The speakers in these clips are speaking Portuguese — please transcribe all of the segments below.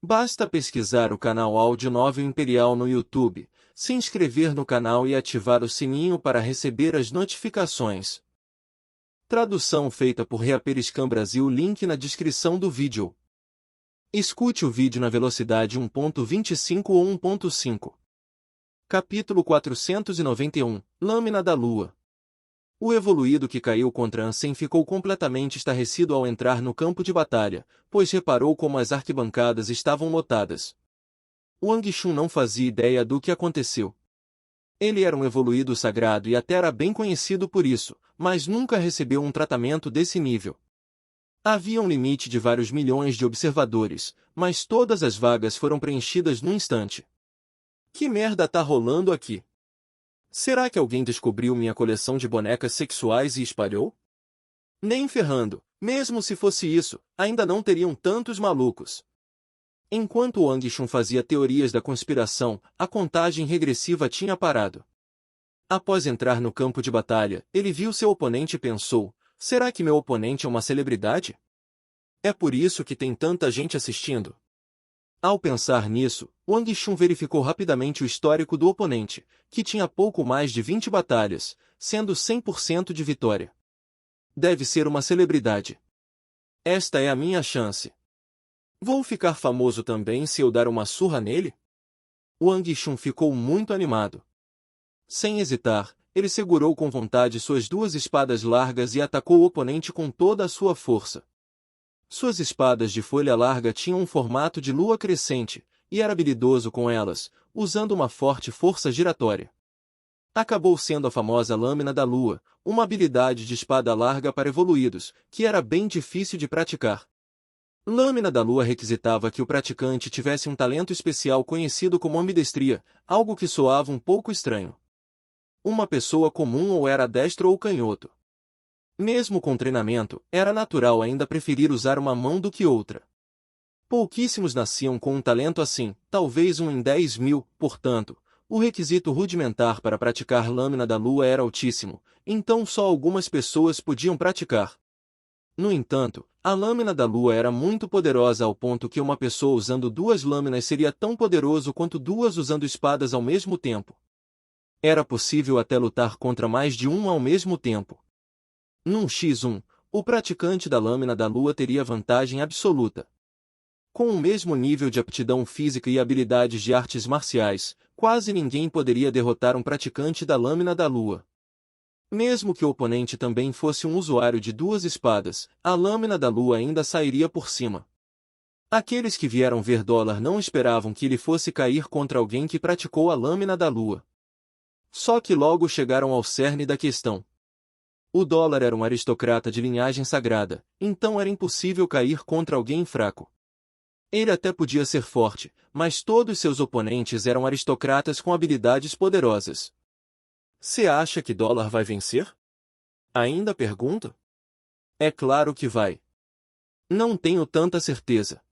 Basta pesquisar o canal Áudio Novel Imperial no YouTube, se inscrever no canal e ativar o sininho para receber as notificações. Tradução feita por Reaperiscan Brasil. Link na descrição do vídeo. Escute o vídeo na velocidade 1.25 ou 1.5. Capítulo 491 – Lâmina da Lua. O evoluído que caiu contra Ansem ficou completamente estarrecido ao entrar no campo de batalha, pois reparou como as arquibancadas estavam lotadas. Wang Chun não fazia ideia do que aconteceu. Ele era um evoluído sagrado e até era bem conhecido por isso, mas nunca recebeu um tratamento desse nível. Havia um limite de vários milhões de observadores, mas todas as vagas foram preenchidas num instante. Que merda tá rolando aqui? Será que alguém descobriu minha coleção de bonecas sexuais e espalhou? Nem ferrando, mesmo se fosse isso, ainda não teriam tantos malucos. Enquanto Wang Chun fazia teorias da conspiração, a contagem regressiva tinha parado. Após entrar no campo de batalha, ele viu seu oponente e pensou: será que meu oponente é uma celebridade? É por isso que tem tanta gente assistindo? Ao pensar nisso, Wang Chun verificou rapidamente o histórico do oponente, que tinha pouco mais de 20 batalhas, sendo 100% de vitória. Deve ser uma celebridade. Esta é a minha chance. Vou ficar famoso também se eu dar uma surra nele? Wang Chun ficou muito animado. Sem hesitar, ele segurou com vontade suas duas espadas largas e atacou o oponente com toda a sua força. Suas espadas de folha larga tinham um formato de lua crescente, e era habilidoso com elas, usando uma forte força giratória. Acabou sendo a famosa Lâmina da Lua, uma habilidade de espada larga para evoluídos, que era bem difícil de praticar. Lâmina da Lua requisitava que o praticante tivesse um talento especial conhecido como ambidestria, algo que soava um pouco estranho. Uma pessoa comum ou era destro ou canhoto. Mesmo com treinamento, era natural ainda preferir usar uma mão do que outra. Pouquíssimos nasciam com um talento assim, talvez um em 10.000, portanto, o requisito rudimentar para praticar Lâmina da Lua era altíssimo, então só algumas pessoas podiam praticar. No entanto, a Lâmina da Lua era muito poderosa ao ponto que uma pessoa usando duas lâminas seria tão poderoso quanto duas usando espadas ao mesmo tempo. Era possível até lutar contra mais de um ao mesmo tempo. Num X1, o praticante da Lâmina da Lua teria vantagem absoluta. Com o mesmo nível de aptidão física e habilidades de artes marciais, quase ninguém poderia derrotar um praticante da Lâmina da Lua. Mesmo que o oponente também fosse um usuário de duas espadas, a Lâmina da Lua ainda sairia por cima. Aqueles que vieram ver Dólar não esperavam que ele fosse cair contra alguém que praticou a Lâmina da Lua. Só que logo chegaram ao cerne da questão. O Dólar era um aristocrata de linhagem sagrada, então era impossível cair contra alguém fraco. Ele até podia ser forte, mas todos seus oponentes eram aristocratas com habilidades poderosas. Você acha que Dólar vai vencer? Ainda pergunta? É claro que vai. Não tenho tanta certeza.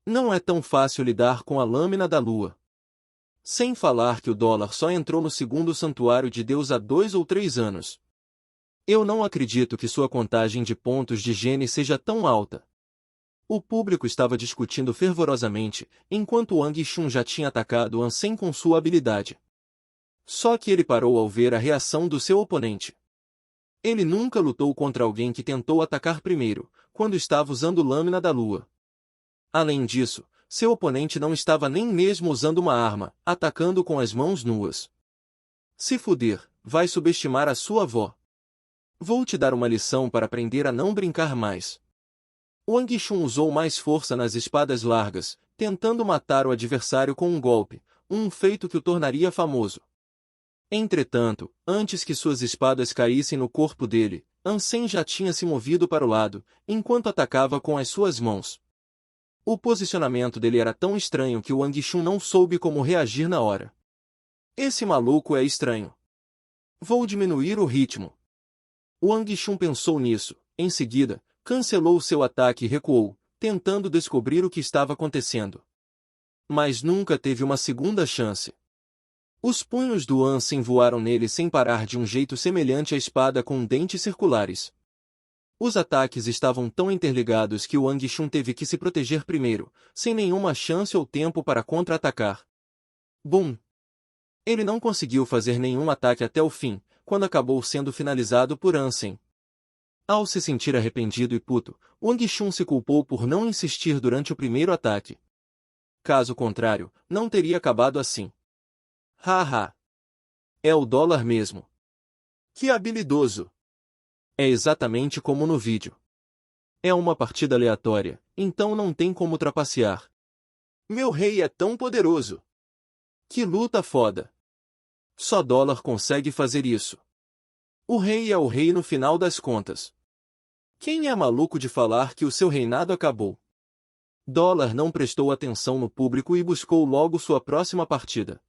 Não é tão fácil lidar com a Lâmina da Lua. Sem falar que o Dólar só entrou no segundo santuário de Deus há 2 ou 3 anos. Eu não acredito que sua contagem de pontos de gene seja tão alta. O público estava discutindo fervorosamente, enquanto Wang Chun já tinha atacado Ansem com sua habilidade. Só que ele parou ao ver a reação do seu oponente. Ele nunca lutou contra alguém que tentou atacar primeiro, quando estava usando Lâmina da Lua. Além disso, seu oponente não estava nem mesmo usando uma arma, atacando com as mãos nuas. Se fuder, vai subestimar a sua avó. Vou te dar uma lição para aprender a não brincar mais. Wang Chun usou mais força nas espadas largas, tentando matar o adversário com um golpe, um feito que o tornaria famoso. Entretanto, antes que suas espadas caíssem no corpo dele, Ansem já tinha se movido para o lado, enquanto atacava com as suas mãos. O posicionamento dele era tão estranho que Wang Chun não soube como reagir na hora. Esse maluco é estranho. Vou diminuir o ritmo. Wang Chun pensou nisso. Em seguida, cancelou seu ataque e recuou, tentando descobrir o que estava acontecendo. Mas nunca teve uma segunda chance. Os punhos do Ansem voaram nele sem parar de um jeito semelhante à espada com dentes circulares. Os ataques estavam tão interligados que o Wang Chun teve que se proteger primeiro, sem nenhuma chance ou tempo para contra-atacar. Bum! Ele não conseguiu fazer nenhum ataque até o fim, quando acabou sendo finalizado por Ansem. Ao se sentir arrependido e puto, Wang Chun se culpou por não insistir durante o primeiro ataque. Caso contrário, não teria acabado assim. Haha! É o dólar mesmo. Que habilidoso! É exatamente como no vídeo. É uma partida aleatória, então não tem como trapacear. Meu rei é tão poderoso! Que luta foda! Só dólar consegue fazer isso. O rei é o rei no final das contas. Quem é maluco de falar que o seu reinado acabou? Dólar não prestou atenção no público e buscou logo sua próxima partida.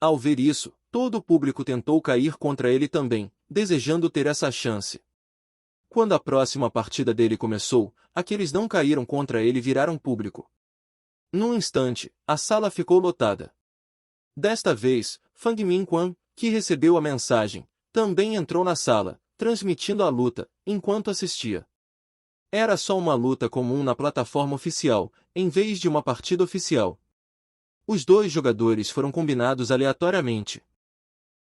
Ao ver isso, todo o público tentou cair contra ele também, desejando ter essa chance. Quando a próxima partida dele começou, aqueles não caíram contra ele viraram público. Num instante, a sala ficou lotada. Desta vez, Fang Minquan, que recebeu a mensagem, também entrou na sala, transmitindo a luta, enquanto assistia. Era só uma luta comum na plataforma oficial, em vez de uma partida oficial. Os dois jogadores foram combinados aleatoriamente.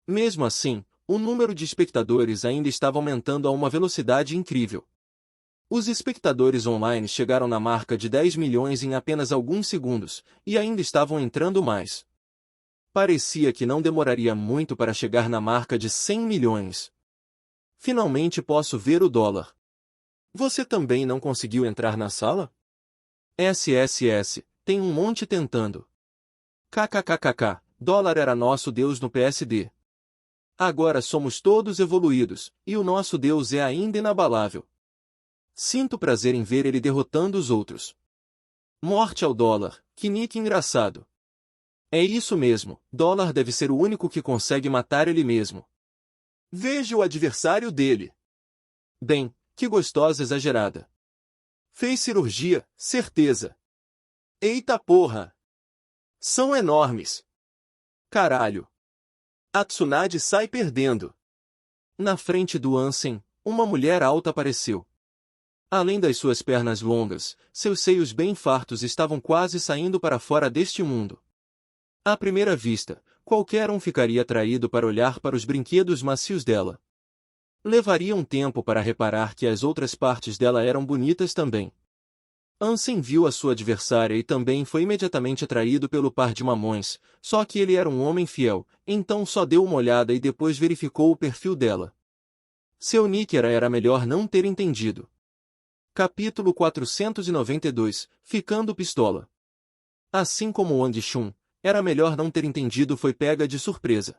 Mesmo assim, o número de espectadores ainda estava aumentando a uma velocidade incrível. Os espectadores online chegaram na marca de 10 milhões em apenas alguns segundos, e ainda estavam entrando mais. Parecia que não demoraria muito para chegar na marca de 100 milhões. Finalmente posso ver o dólar. Você também não conseguiu entrar na sala? SSS, tem um monte tentando. KKKKK, dólar era nosso Deus no PSD. Agora somos todos evoluídos, e o nosso Deus é ainda inabalável. Sinto prazer em ver ele derrotando os outros. Morte ao dólar, que nick engraçado. É isso mesmo, dólar deve ser o único que consegue matar ele mesmo. Veja o adversário dele. Bem, que gostosa exagerada. Fez cirurgia, certeza. Eita porra! São enormes. Caralho. A Tsunade sai perdendo. Na frente do Ansem, uma mulher alta apareceu. Além das suas pernas longas, seus seios bem fartos estavam quase saindo para fora deste mundo. À primeira vista, qualquer um ficaria atraído para olhar para os brinquedos macios dela. Levaria um tempo para reparar que as outras partes dela eram bonitas também. Ansem viu a sua adversária e também foi imediatamente atraído pelo par de mamões, só que ele era um homem fiel, então só deu uma olhada e depois verificou o perfil dela. Seu nick era melhor não ter entendido. Capítulo 492, Ficando pistola. Assim como Wang Chun, era melhor não ter entendido foi pega de surpresa.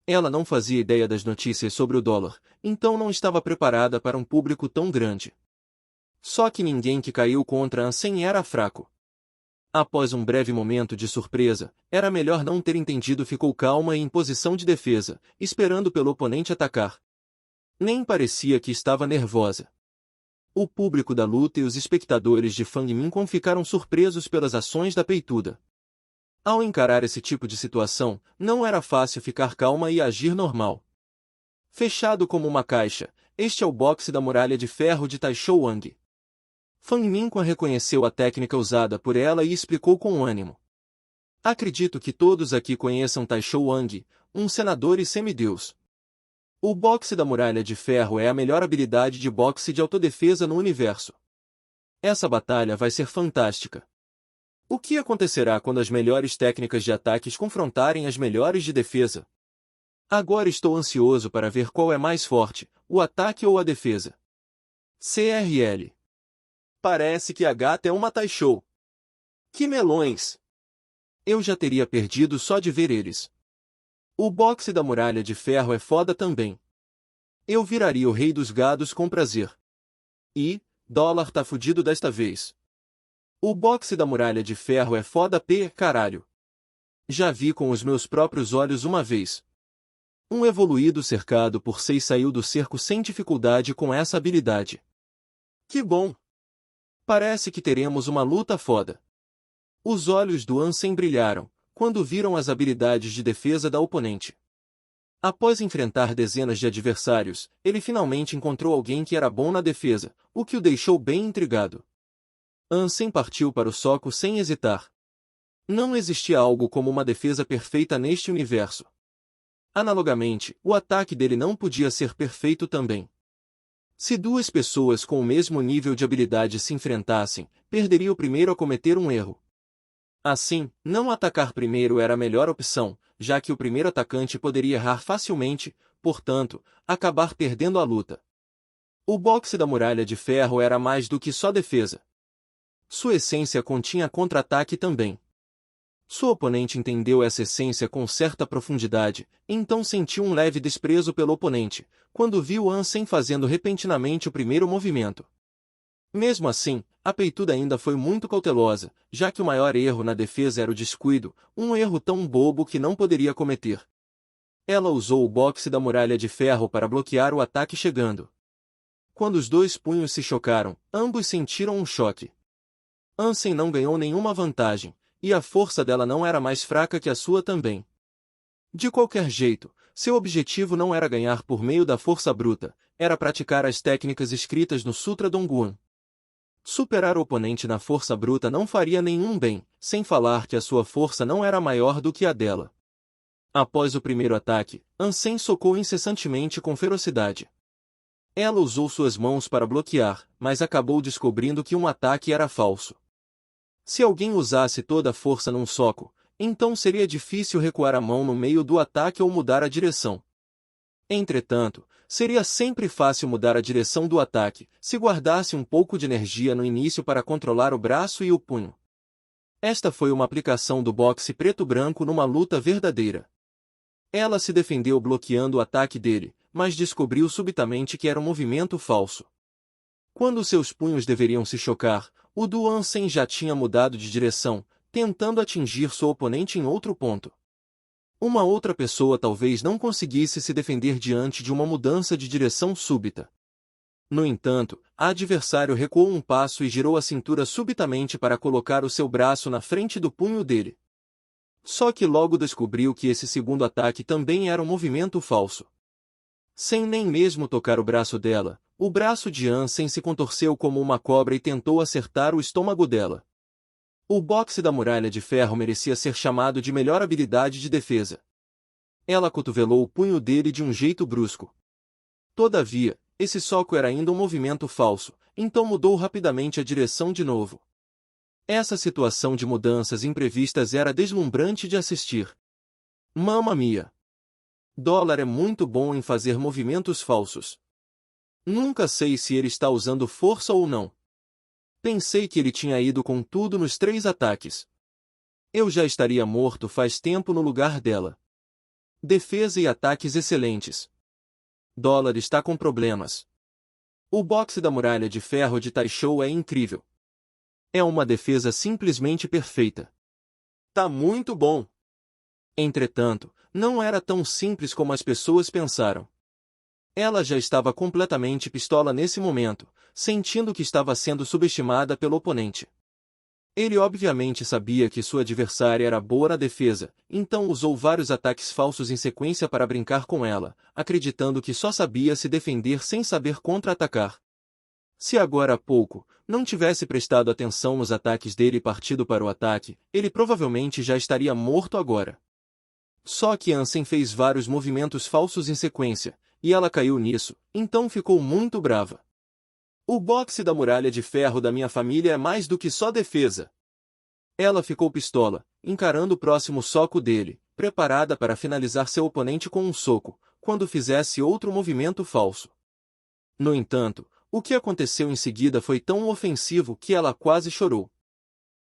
Ela não fazia ideia das notícias sobre o dólar, então não estava preparada para um público tão grande. Só que ninguém que caiu contra Ansem era fraco. Após um breve momento de surpresa, era melhor não ter entendido ficou calma e em posição de defesa, esperando pelo oponente atacar. Nem parecia que estava nervosa. O público da luta e os espectadores de Fang Minquan ficaram surpresos pelas ações da peituda. Ao encarar esse tipo de situação, não era fácil ficar calma e agir normal. Fechado como uma caixa, este é o boxe da muralha de ferro de Taishou Wang. Fang Minquan reconheceu a técnica usada por ela e explicou com ânimo. Acredito que todos aqui conheçam Taishou Wang, um senador e semideus. O boxe da muralha de ferro é a melhor habilidade de boxe de autodefesa no universo. Essa batalha vai ser fantástica. O que acontecerá quando as melhores técnicas de ataques confrontarem as melhores de defesa? Agora estou ansioso para ver qual é mais forte, o ataque ou a defesa. CRL. Parece que a gata é uma Taishou. Que melões! Eu já teria perdido só de ver eles. O boxe da muralha de ferro é foda também. Eu viraria o rei dos gados com prazer. E, dólar tá fudido desta vez. O boxe da muralha de ferro é foda caralho. Já vi com os meus próprios olhos uma vez. Um evoluído cercado por 6 saiu do cerco sem dificuldade com essa habilidade. Que bom! Parece que teremos uma luta foda. Os olhos do Ansem brilharam, quando viram as habilidades de defesa da oponente. Após enfrentar dezenas de adversários, ele finalmente encontrou alguém que era bom na defesa, o que o deixou bem intrigado. Ansem partiu para o soco sem hesitar. Não existia algo como uma defesa perfeita neste universo. Analogamente, o ataque dele não podia ser perfeito também. Se duas pessoas com o mesmo nível de habilidade se enfrentassem, perderia o primeiro a cometer um erro. Assim, não atacar primeiro era a melhor opção, já que o primeiro atacante poderia errar facilmente, portanto, acabar perdendo a luta. O boxe da Muralha de Ferro era mais do que só defesa. Sua essência continha contra-ataque também. Sua oponente entendeu essa essência com certa profundidade, então sentiu um leve desprezo pelo oponente, quando viu Ansem fazendo repentinamente o primeiro movimento. Mesmo assim, a peituda ainda foi muito cautelosa, já que o maior erro na defesa era o descuido, um erro tão bobo que não poderia cometer. Ela usou o boxe da Muralha de Ferro para bloquear o ataque chegando. Quando os dois punhos se chocaram, ambos sentiram um choque. Ansem não ganhou nenhuma vantagem, e a força dela não era mais fraca que a sua também. De qualquer jeito, seu objetivo não era ganhar por meio da força bruta, era praticar as técnicas escritas no Sutra Dongguan. Superar o oponente na força bruta não faria nenhum bem, sem falar que a sua força não era maior do que a dela. Após o primeiro ataque, Ansem socou incessantemente com ferocidade. Ela usou suas mãos para bloquear, mas acabou descobrindo que um ataque era falso. Se alguém usasse toda a força num soco, então seria difícil recuar a mão no meio do ataque ou mudar a direção. Entretanto, seria sempre fácil mudar a direção do ataque, se guardasse um pouco de energia no início para controlar o braço e o punho. Esta foi uma aplicação do boxe preto-branco numa luta verdadeira. Ela se defendeu bloqueando o ataque dele, mas descobriu subitamente que era um movimento falso. Quando seus punhos deveriam se chocar, o do Ansem já tinha mudado de direção, tentando atingir seu oponente em outro ponto. Uma outra pessoa talvez não conseguisse se defender diante de uma mudança de direção súbita. No entanto, a adversário recuou um passo e girou a cintura subitamente para colocar o seu braço na frente do punho dele. Só que logo descobriu que esse segundo ataque também era um movimento falso. Sem nem mesmo tocar o braço dela, o braço de Ansem se contorceu como uma cobra e tentou acertar o estômago dela. O boxe da Muralha de Ferro merecia ser chamado de melhor habilidade de defesa. Ela cotovelou o punho dele de um jeito brusco. Todavia, esse soco era ainda um movimento falso, então mudou rapidamente a direção de novo. Essa situação de mudanças imprevistas era deslumbrante de assistir. Mamma mia! Dólar é muito bom em fazer movimentos falsos. Nunca sei se ele está usando força ou não. Pensei que ele tinha ido com tudo nos 3 ataques. Eu já estaria morto faz tempo no lugar dela. Defesa e ataques excelentes. Dólar está com problemas. O boxe da Muralha de Ferro de Taishou é incrível. É uma defesa simplesmente perfeita. Tá muito bom. Entretanto, não era tão simples como as pessoas pensaram. Ela já estava completamente pistola nesse momento, sentindo que estava sendo subestimada pelo oponente. Ele obviamente sabia que sua adversária era boa na defesa, então usou vários ataques falsos em sequência para brincar com ela, acreditando que só sabia se defender sem saber contra-atacar. Se agora há pouco, não tivesse prestado atenção nos ataques dele e partido para o ataque, ele provavelmente já estaria morto agora. Só que Ansem fez vários movimentos falsos em sequência, e ela caiu nisso, então ficou muito brava. O boxe da Muralha de Ferro da minha família é mais do que só defesa. Ela ficou pistola, encarando o próximo soco dele, preparada para finalizar seu oponente com um soco, quando fizesse outro movimento falso. No entanto, o que aconteceu em seguida foi tão ofensivo que ela quase chorou.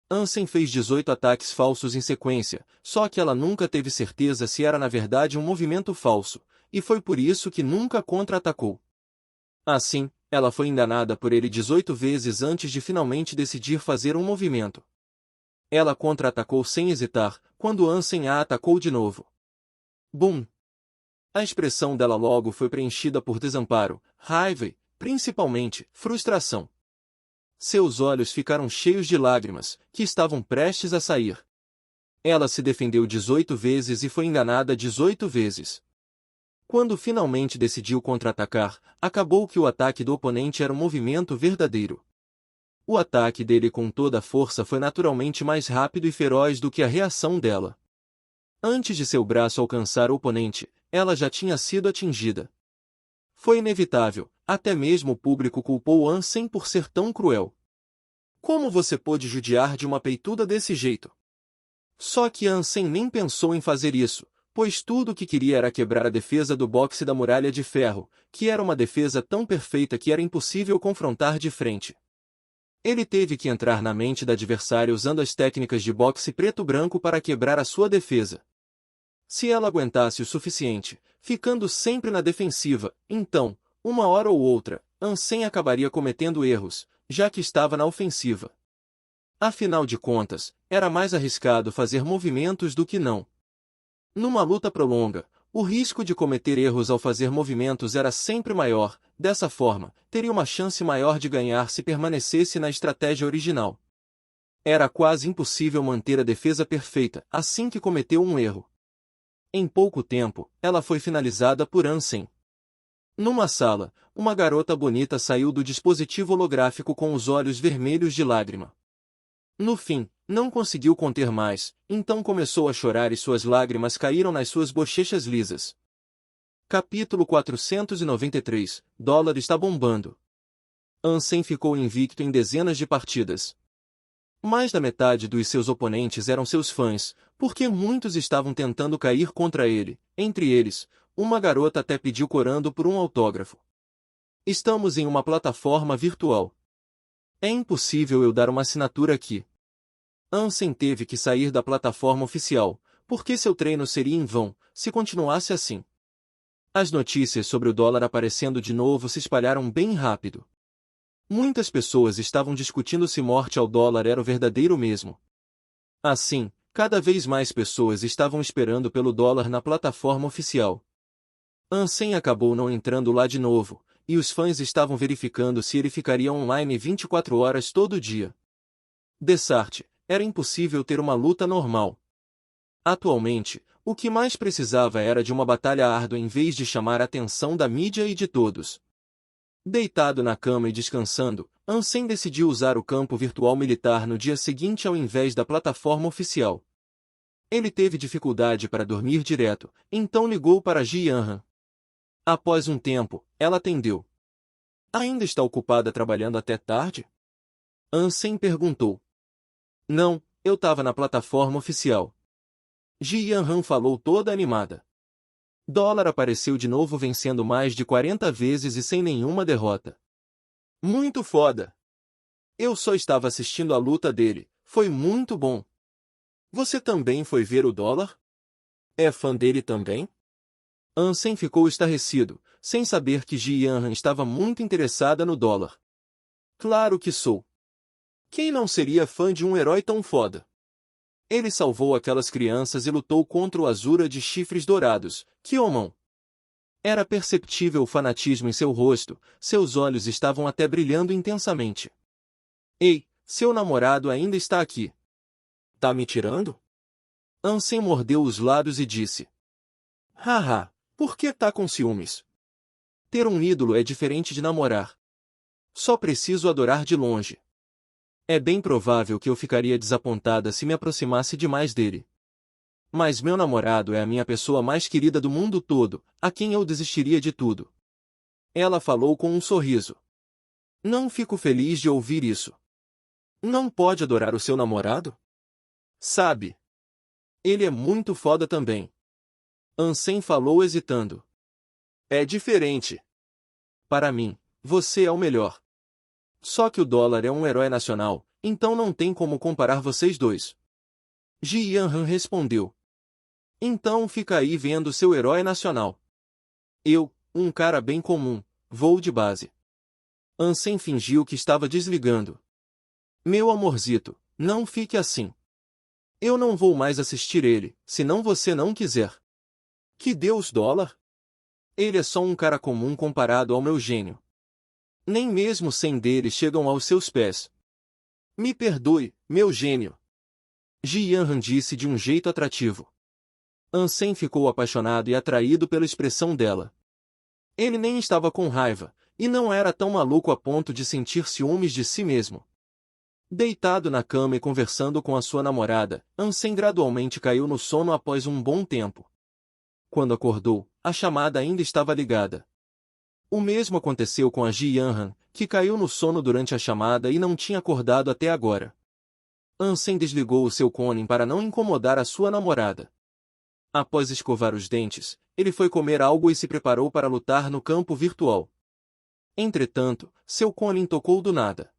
Ansem fez 18 ataques falsos em sequência, só que ela nunca teve certeza se era na verdade um movimento falso, e foi por isso que nunca contra-atacou. Assim, ela foi enganada por ele 18 vezes antes de finalmente decidir fazer um movimento. Ela contra-atacou sem hesitar, quando Ansem a atacou de novo. Bum! A expressão dela logo foi preenchida por desamparo, raiva e, principalmente, frustração. Seus olhos ficaram cheios de lágrimas, que estavam prestes a sair. Ela se defendeu 18 vezes e foi enganada 18 vezes. Quando finalmente decidiu contra-atacar, acabou que o ataque do oponente era um movimento verdadeiro. O ataque dele com toda a força foi naturalmente mais rápido e feroz do que a reação dela. Antes de seu braço alcançar o oponente, ela já tinha sido atingida. Foi inevitável, até mesmo o público culpou Ansem por ser tão cruel. Como você pôde judiar de uma peituda desse jeito? Só que Ansem nem pensou em fazer isso, pois tudo o que queria era quebrar a defesa do boxe da Muralha de Ferro, que era uma defesa tão perfeita que era impossível confrontar de frente. Ele teve que entrar na mente da adversária usando as técnicas de boxe preto-branco para quebrar a sua defesa. Se ela aguentasse o suficiente, ficando sempre na defensiva, então, uma hora ou outra, Ansem acabaria cometendo erros, já que estava na ofensiva. Afinal de contas, era mais arriscado fazer movimentos do que não. Numa luta prolonga, o risco de cometer erros ao fazer movimentos era sempre maior, dessa forma, teria uma chance maior de ganhar se permanecesse na estratégia original. Era quase impossível manter a defesa perfeita, assim que cometeu um erro. Em pouco tempo, ela foi finalizada por Ansem. Numa sala, uma garota bonita saiu do dispositivo holográfico com os olhos vermelhos de lágrima. No fim, não conseguiu conter mais, então começou a chorar e suas lágrimas caíram nas suas bochechas lisas. Capítulo 493 – Dólar está bombando. Ansem ficou invicto em dezenas de partidas. Mais da metade dos seus oponentes eram seus fãs, porque muitos estavam tentando cair contra ele, entre eles, uma garota até pediu corando por um autógrafo. Estamos em uma plataforma virtual. É impossível eu dar uma assinatura aqui. Ansem teve que sair da plataforma oficial, porque seu treino seria em vão, se continuasse assim. As notícias sobre o dólar aparecendo de novo se espalharam bem rápido. Muitas pessoas estavam discutindo se morte ao dólar era o verdadeiro mesmo. Assim, cada vez mais pessoas estavam esperando pelo dólar na plataforma oficial. Ansem acabou não entrando lá de novo, e os fãs estavam verificando se ele ficaria online 24 horas todo dia. Dessart, era impossível ter uma luta normal. Atualmente, o que mais precisava era de uma batalha árdua em vez de chamar a atenção da mídia e de todos. Deitado na cama e descansando, Ansem decidiu usar o campo virtual militar no dia seguinte ao invés da plataforma oficial. Ele teve dificuldade para dormir direto, então ligou para Ji Yanran. Após um tempo, ela atendeu. Ainda está ocupada trabalhando até tarde? Ansem perguntou. Não, eu estava na plataforma oficial. Ji Yanran falou toda animada. Dólar apareceu de novo vencendo mais de 40 vezes e sem nenhuma derrota. Muito foda! Eu só estava assistindo a luta dele, foi muito bom. Você também foi ver o dólar? É fã dele também? Ansem ficou estarrecido, sem saber que Ji Yanran estava muito interessada no dólar. Claro que sou. Quem não seria fã de um herói tão foda? Ele salvou aquelas crianças e lutou contra o Azura de chifres dourados, Kyomon. Era perceptível o fanatismo em seu rosto, seus olhos estavam até brilhando intensamente. Ei, seu namorado ainda está aqui. Tá me tirando? Ansem mordeu os lábios e disse. Haha, por que tá com ciúmes? Ter um ídolo é diferente de namorar. Só preciso adorar de longe. É bem provável que eu ficaria desapontada se me aproximasse demais dele. Mas meu namorado é a minha pessoa mais querida do mundo todo, a quem eu desistiria de tudo. Ela falou com um sorriso. Não fico feliz de ouvir isso. Não pode adorar o seu namorado? Sabe? Ele é muito foda também. Ansem falou hesitando. É diferente. Para mim, você é o melhor. Só que o dólar é um herói nacional, então não tem como comparar vocês dois. Ji Yanran respondeu. Então fica aí vendo seu herói nacional. Eu, um cara bem comum, vou de base. Ansem fingiu que estava desligando. Meu amorzito, não fique assim. Eu não vou mais assistir ele, se não você não quiser. Que Deus dólar? Ele é só um cara comum comparado ao meu gênio. Nem mesmo 100 deles chegam aos seus pés. Me perdoe, meu gênio. Ji Yanran disse de um jeito atrativo. Ansem ficou apaixonado e atraído pela expressão dela. Ele nem estava com raiva, e não era tão maluco a ponto de sentir ciúmes de si mesmo. Deitado na cama e conversando com a sua namorada, Ansem gradualmente caiu no sono após um bom tempo. Quando acordou, a chamada ainda estava ligada. O mesmo aconteceu com a Ji Yanhan, que caiu no sono durante a chamada e não tinha acordado até agora. Ansem desligou o seu Conin para não incomodar a sua namorada. Após escovar os dentes, ele foi comer algo e se preparou para lutar no campo virtual. Entretanto, seu Conin tocou do nada.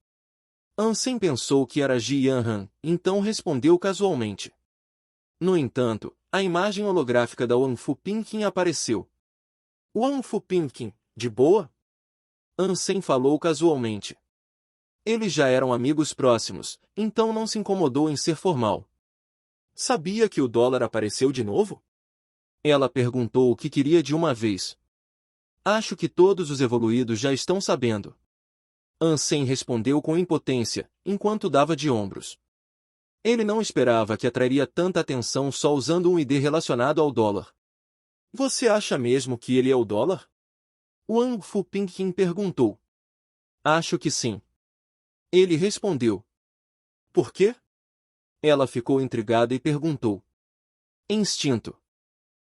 Ansem pensou que era Ji Yanhan, então respondeu casualmente. No entanto, a imagem holográfica da Wang Fu Pinkin apareceu. Wang Fu Pinkin, de boa? Ansem falou casualmente. Eles já eram amigos próximos, então não se incomodou em ser formal. Sabia que o dólar apareceu de novo? Ela perguntou o que queria de uma vez. Acho que todos os evoluídos já estão sabendo. Ansem respondeu com impotência, enquanto dava de ombros. Ele não esperava que atrairia tanta atenção só usando um ID relacionado ao dólar. Você acha mesmo que ele é o dólar? Wang Fu Pinkin perguntou. Acho que sim. Ele respondeu. Por quê? Ela ficou intrigada e perguntou. Instinto.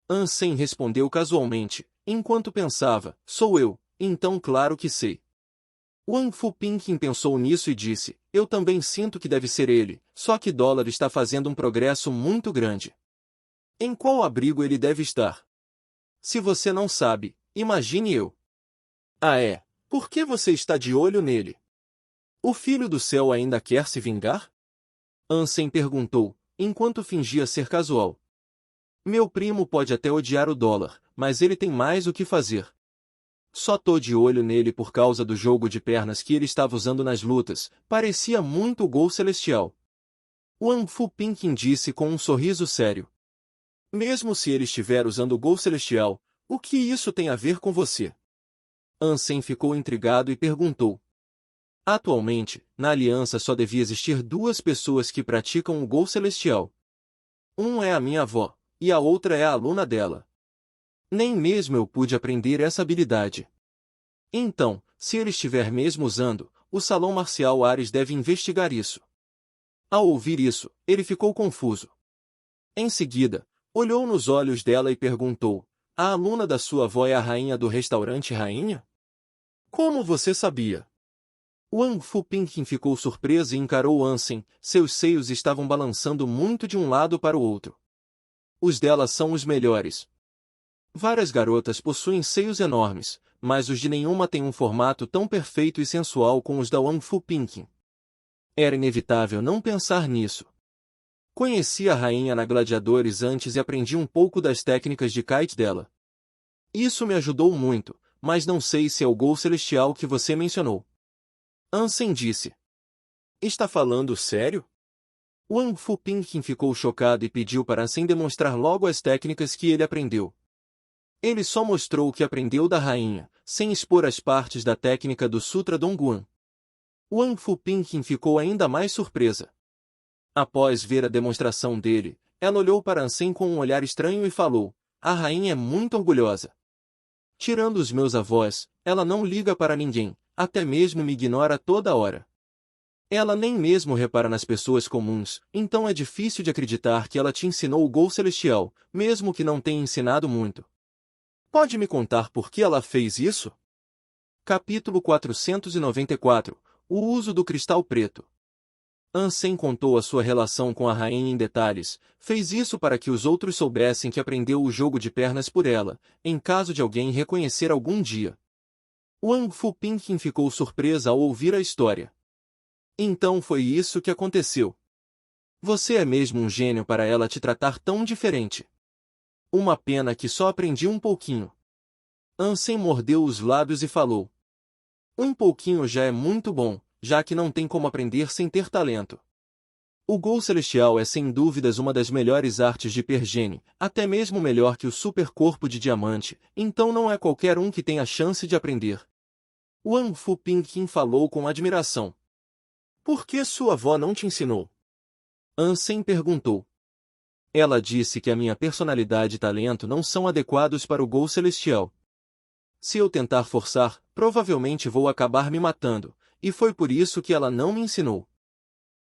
Ansem respondeu casualmente, enquanto pensava, sou eu, então claro que sei. Wang Fu Pinkin pensou nisso e disse, eu também sinto que deve ser ele, só que dólar está fazendo um progresso muito grande. Em qual abrigo ele deve estar? Se você não sabe, imagine eu. Ah é, por que você está de olho nele? O filho do céu ainda quer se vingar? Ansem perguntou, enquanto fingia ser casual. Meu primo pode até odiar o dólar, mas ele tem mais o que fazer. Só tô de olho nele por causa do jogo de pernas que ele estava usando nas lutas, parecia muito o Gol Celestial. Wang Fu Pinkin disse com um sorriso sério. Mesmo se ele estiver usando o Gol Celestial, o que isso tem a ver com você? Ansem ficou intrigado e perguntou. Atualmente, na aliança só devia existir duas pessoas que praticam o Gol Celestial. Um é a minha avó, e a outra é a aluna dela. Nem mesmo eu pude aprender essa habilidade. Então, se ele estiver mesmo usando, o Salão Marcial Ares deve investigar isso. Ao ouvir isso, ele ficou confuso. Em seguida, olhou nos olhos dela e perguntou, a aluna da sua avó é a rainha do restaurante Rainha? Como você sabia? Wang Fu Pinkin ficou surpreso e encarou Ansem, seus seios estavam balançando muito de um lado para o outro. Os dela são os melhores. Várias garotas possuem seios enormes, mas os de nenhuma têm um formato tão perfeito e sensual como os da Wang Fu Pinkin. Era inevitável não pensar nisso. Conheci a rainha na Gladiadores antes e aprendi um pouco das técnicas de kite dela. Isso me ajudou muito, mas não sei se é o Gol Celestial que você mencionou. Ansem disse. Está falando sério? Wang Fu Pinkin ficou chocado e pediu para Ansem demonstrar logo as técnicas que ele aprendeu. Ele só mostrou o que aprendeu da rainha, sem expor as partes da técnica do Sutra Dongguan. Wang Fu Pinkin ficou ainda mais surpresa. Após ver a demonstração dele, ela olhou para Ansem com um olhar estranho e falou, a rainha é muito orgulhosa. Tirando os meus avós, ela não liga para ninguém, até mesmo me ignora toda hora. Ela nem mesmo repara nas pessoas comuns, então é difícil de acreditar que ela te ensinou o Gol Celestial, mesmo que não tenha ensinado muito. Pode me contar por que ela fez isso? Capítulo 494 O uso do cristal preto. Ansem contou a sua relação com a rainha em detalhes, fez isso para que os outros soubessem que aprendeu o jogo de pernas por ela, em caso de alguém reconhecer algum dia. Wang Fu Pinkin ficou surpresa ao ouvir a história. Então foi isso que aconteceu. Você é mesmo um gênio para ela te tratar tão diferente. Uma pena que só aprendi um pouquinho. Ansem mordeu os lábios e falou. Um pouquinho já é muito bom, já que não tem como aprender sem ter talento. O Gol Celestial é sem dúvidas uma das melhores artes de Pergene, até mesmo melhor que o Super Corpo de Diamante, então não é qualquer um que tem a chance de aprender. Wang Fu Pinkin falou com admiração. Por que sua avó não te ensinou? Ansem perguntou. Ela disse que a minha personalidade e talento não são adequados para o Gol Celestial. Se eu tentar forçar, provavelmente vou acabar me matando, e foi por isso que ela não me ensinou.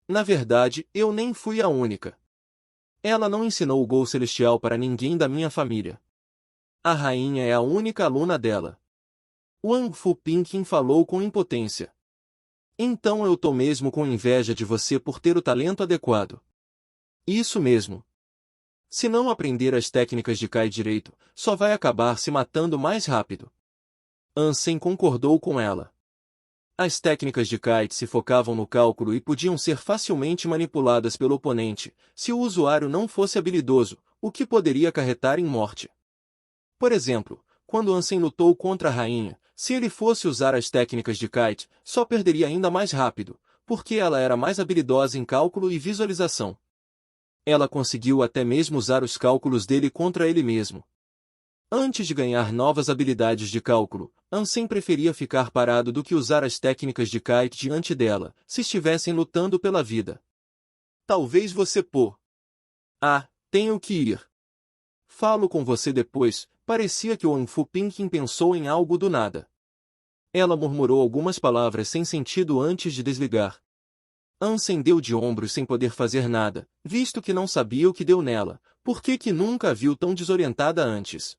Na verdade, eu nem fui a única. Ela não ensinou o Gol Celestial para ninguém da minha família. A rainha é a única aluna dela. Wang Fu Pinkin falou com impotência. Então eu tô mesmo com inveja de você por ter o talento adequado. Isso mesmo. Se não aprender as técnicas de Kai direito, só vai acabar se matando mais rápido. Ansem concordou com ela. As técnicas de Kite se focavam no cálculo e podiam ser facilmente manipuladas pelo oponente, se o usuário não fosse habilidoso, o que poderia acarretar em morte. Por exemplo, quando Ansem lutou contra a rainha, se ele fosse usar as técnicas de Kite, só perderia ainda mais rápido, porque ela era mais habilidosa em cálculo e visualização. Ela conseguiu até mesmo usar os cálculos dele contra ele mesmo. Antes de ganhar novas habilidades de cálculo, Ansem preferia ficar parado do que usar as técnicas de Kite diante dela, se estivessem lutando pela vida. Talvez você pô. Ah, tenho que ir. Falo com você depois. Parecia que Wang Fu Pinkin pensou em algo do nada. Ela murmurou algumas palavras sem sentido antes de desligar. Ansem deu de ombros sem poder fazer nada, visto que não sabia o que deu nela, porque que nunca a viu tão desorientada antes.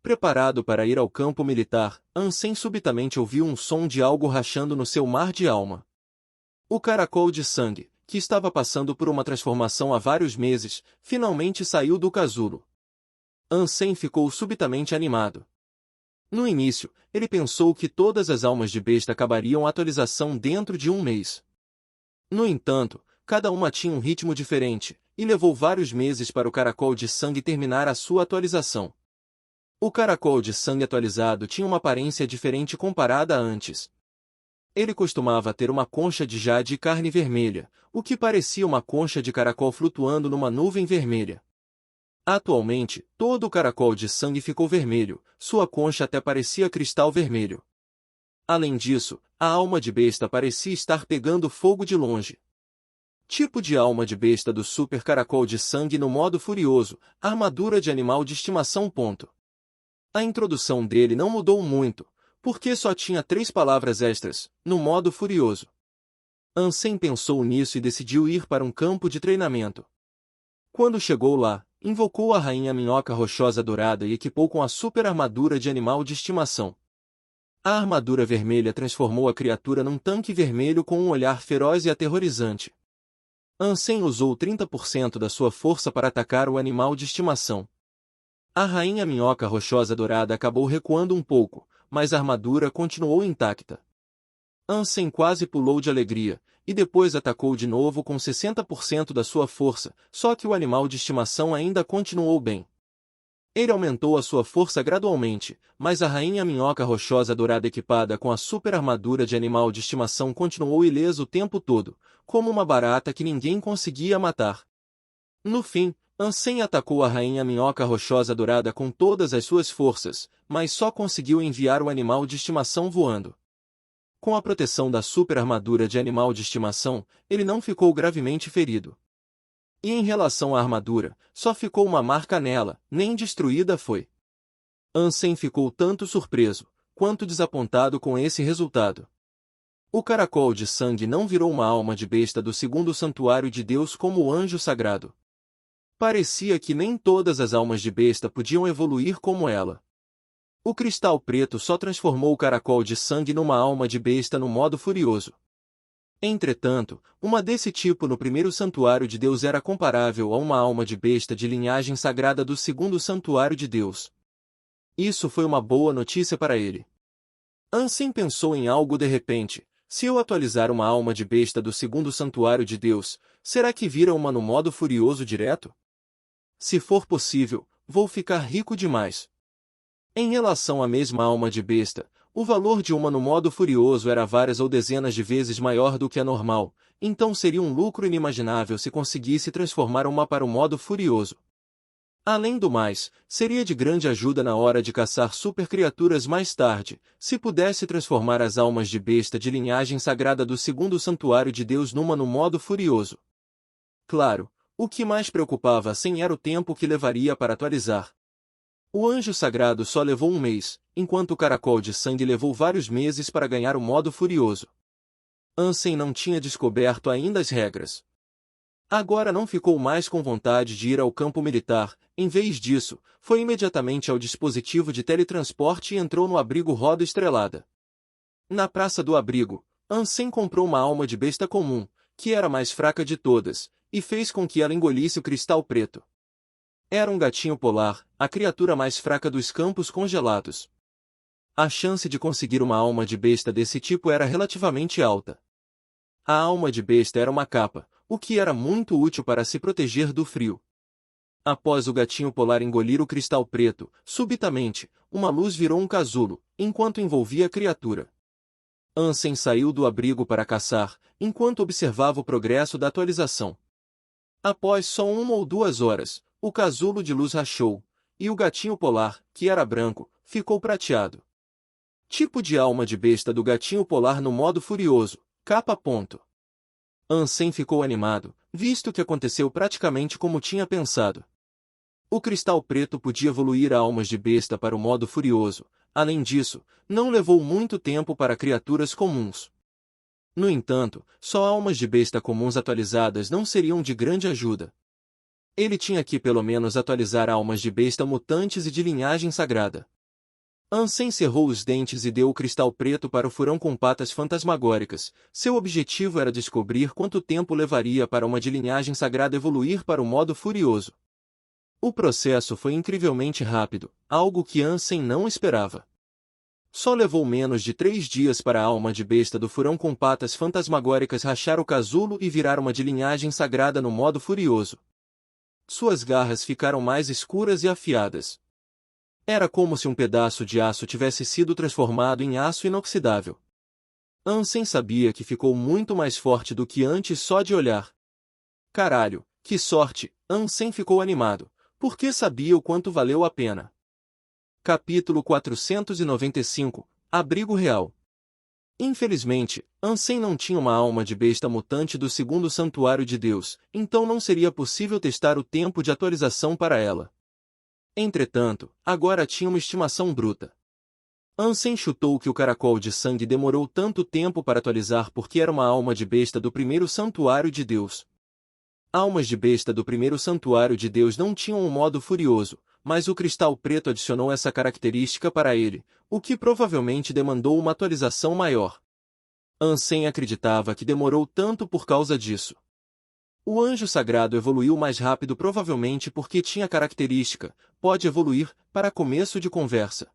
Preparado para ir ao campo militar, Ansem subitamente ouviu um som de algo rachando no seu mar de alma. O caracol de sangue, que estava passando por uma transformação há vários meses, finalmente saiu do casulo. Ansem ficou subitamente animado. No início, ele pensou que todas as almas de besta acabariam a atualização dentro de um mês. No entanto, cada uma tinha um ritmo diferente, e levou vários meses para o caracol de sangue terminar a sua atualização. O caracol de sangue atualizado tinha uma aparência diferente comparada a antes. Ele costumava ter uma concha de jade e carne vermelha, o que parecia uma concha de caracol flutuando numa nuvem vermelha. Atualmente, todo o caracol de sangue ficou vermelho, sua concha até parecia cristal vermelho. Além disso, a alma de besta parecia estar pegando fogo de longe. Tipo de alma de besta do Super Caracol de Sangue no modo furioso, armadura de animal de estimação. A introdução dele não mudou muito, porque só tinha 3 palavras extras, no modo furioso. Ansem pensou nisso e decidiu ir para um campo de treinamento. Quando chegou lá, invocou a Rainha Minhoca Rochosa Dourada e equipou com a super armadura de animal de estimação. A armadura vermelha transformou a criatura num tanque vermelho com um olhar feroz e aterrorizante. Ansem usou 30% da sua força para atacar o animal de estimação. A Rainha Minhoca Rochosa Dourada acabou recuando um pouco, mas a armadura continuou intacta. Ansem quase pulou de alegria, e depois atacou de novo com 60% da sua força, só que o animal de estimação ainda continuou bem. Ele aumentou a sua força gradualmente, mas a Rainha Minhoca Rochosa Dourada equipada com a super armadura de animal de estimação continuou ilesa o tempo todo, como uma barata que ninguém conseguia matar. No fim, Ansem atacou a Rainha Minhoca Rochosa Dourada com todas as suas forças, mas só conseguiu enviar o animal de estimação voando. Com a proteção da super armadura de animal de estimação, ele não ficou gravemente ferido. E em relação à armadura, só ficou uma marca nela, nem destruída foi. Ansem ficou tanto surpreso, quanto desapontado com esse resultado. O caracol de sangue não virou uma alma de besta do segundo santuário de Deus como o anjo sagrado. Parecia que nem todas as almas de besta podiam evoluir como ela. O cristal preto só transformou o caracol de sangue numa alma de besta no modo furioso. Entretanto, uma desse tipo no primeiro santuário de Deus era comparável a uma alma de besta de linhagem sagrada do segundo santuário de Deus. Isso foi uma boa notícia para ele. Ansem pensou em algo de repente. Se eu atualizar uma alma de besta do segundo santuário de Deus, será que vira uma no modo furioso direto? Se for possível, vou ficar rico demais. Em relação à mesma alma de besta, o valor de uma no modo furioso era várias ou dezenas de vezes maior do que a normal, então seria um lucro inimaginável se conseguisse transformar uma para o modo furioso. Além do mais, seria de grande ajuda na hora de caçar super criaturas mais tarde, se pudesse transformar as almas de besta de linhagem sagrada do segundo santuário de Deus numa no modo furioso. Claro, O que mais preocupava Ansem era o tempo que levaria para atualizar. O anjo sagrado só levou um mês, enquanto o caracol de sangue levou vários meses para ganhar o modo furioso. Ansem não tinha descoberto ainda as regras. Agora não ficou mais com vontade de ir ao campo militar, em vez disso, foi imediatamente ao dispositivo de teletransporte e entrou no abrigo Roda Estrelada. Na praça do abrigo, Ansem comprou uma alma de besta comum, que era a mais fraca de todas, e fez com que ela engolisse o cristal preto. Era um gatinho polar, a criatura mais fraca dos campos congelados. A chance de conseguir uma alma de besta desse tipo era relativamente alta. A alma de besta era uma capa, o que era muito útil para se proteger do frio. Após o gatinho polar engolir o cristal preto, subitamente, uma luz virou um casulo, enquanto envolvia a criatura. Ansem saiu do abrigo para caçar, enquanto observava o progresso da atualização. Após só 1 ou 2 horas, o casulo de luz rachou, e o gatinho polar, que era branco, ficou prateado. Tipo de alma de besta do gatinho polar no modo furioso, capa. Ansem ficou animado, visto que aconteceu praticamente como tinha pensado. O cristal preto podia evoluir a almas de besta para o modo furioso, além disso, não levou muito tempo para criaturas comuns. No entanto, só almas de besta comuns atualizadas não seriam de grande ajuda. Ele tinha que pelo menos atualizar almas de besta mutantes e de linhagem sagrada. Ansem cerrou os dentes e deu o cristal preto para o furão com patas fantasmagóricas. Seu objetivo era descobrir quanto tempo levaria para uma de linhagem sagrada evoluir para o modo furioso. O processo foi incrivelmente rápido, algo que Ansem não esperava. Só levou menos de 3 dias para a alma de besta do furão com patas fantasmagóricas rachar o casulo e virar uma de linhagem sagrada no modo furioso. Suas garras ficaram mais escuras e afiadas. Era como se um pedaço de aço tivesse sido transformado em aço inoxidável. Ansem sabia que ficou muito mais forte do que antes só de olhar. Caralho, que sorte! Ansem ficou animado, porque sabia o quanto valeu a pena. Capítulo 495 – Abrigo Real. Infelizmente, Ansem não tinha uma alma de besta mutante do segundo santuário de Deus, então não seria possível testar o tempo de atualização para ela. Entretanto, agora tinha uma estimação bruta. Ansem chutou que o caracol de sangue demorou tanto tempo para atualizar porque era uma alma de besta do primeiro santuário de Deus. Almas de besta do primeiro santuário de Deus não tinham um modo furioso, mas o cristal preto adicionou essa característica para ele, o que provavelmente demandou uma atualização maior. Ansem acreditava que demorou tanto por causa disso. O anjo sagrado evoluiu mais rápido provavelmente porque tinha a característica, pode evoluir, para começo de conversa.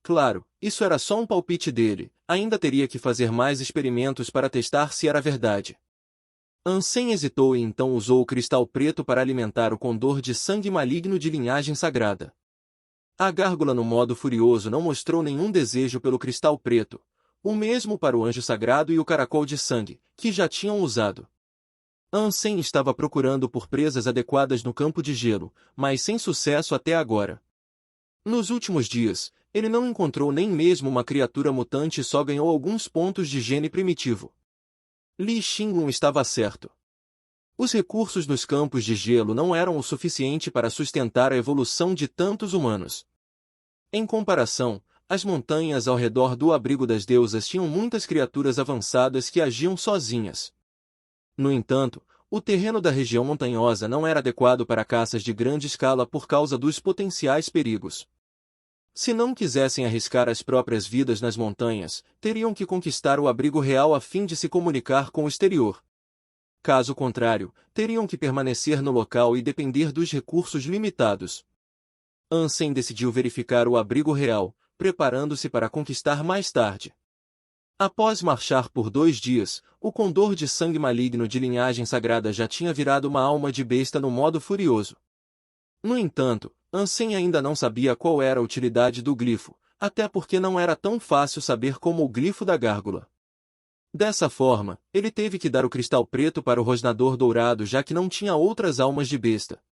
Claro, isso era só um palpite dele, ainda teria que fazer mais experimentos para testar se era verdade. Ansem hesitou e então usou o cristal preto para alimentar o condor de sangue maligno de linhagem sagrada. A gárgula no modo furioso não mostrou nenhum desejo pelo cristal preto, o mesmo para o anjo sagrado e o caracol de sangue, que já tinham usado. Ansem estava procurando por presas adequadas no campo de gelo, mas sem sucesso até agora. Nos últimos dias, ele não encontrou nem mesmo uma criatura mutante e só ganhou alguns pontos de gene primitivo. Li Xinglun estava certo. Os recursos nos campos de gelo não eram o suficiente para sustentar a evolução de tantos humanos. Em comparação, as montanhas ao redor do abrigo das deusas tinham muitas criaturas avançadas que agiam sozinhas. No entanto, o terreno da região montanhosa não era adequado para caças de grande escala por causa dos potenciais perigos. Se não quisessem arriscar as próprias vidas nas montanhas, teriam que conquistar o abrigo real a fim de se comunicar com o exterior. Caso contrário, teriam que permanecer no local e depender dos recursos limitados. Ansem decidiu verificar o abrigo real, preparando-se para conquistar mais tarde. Após marchar por 2 dias, o condor de sangue maligno de linhagem sagrada já tinha virado uma alma de besta no modo furioso. No entanto, Ansem ainda não sabia qual era a utilidade do glifo, até porque não era tão fácil saber como o glifo da gárgula. Dessa forma, ele teve que dar o cristal preto para o rosnador dourado já que não tinha outras almas de besta.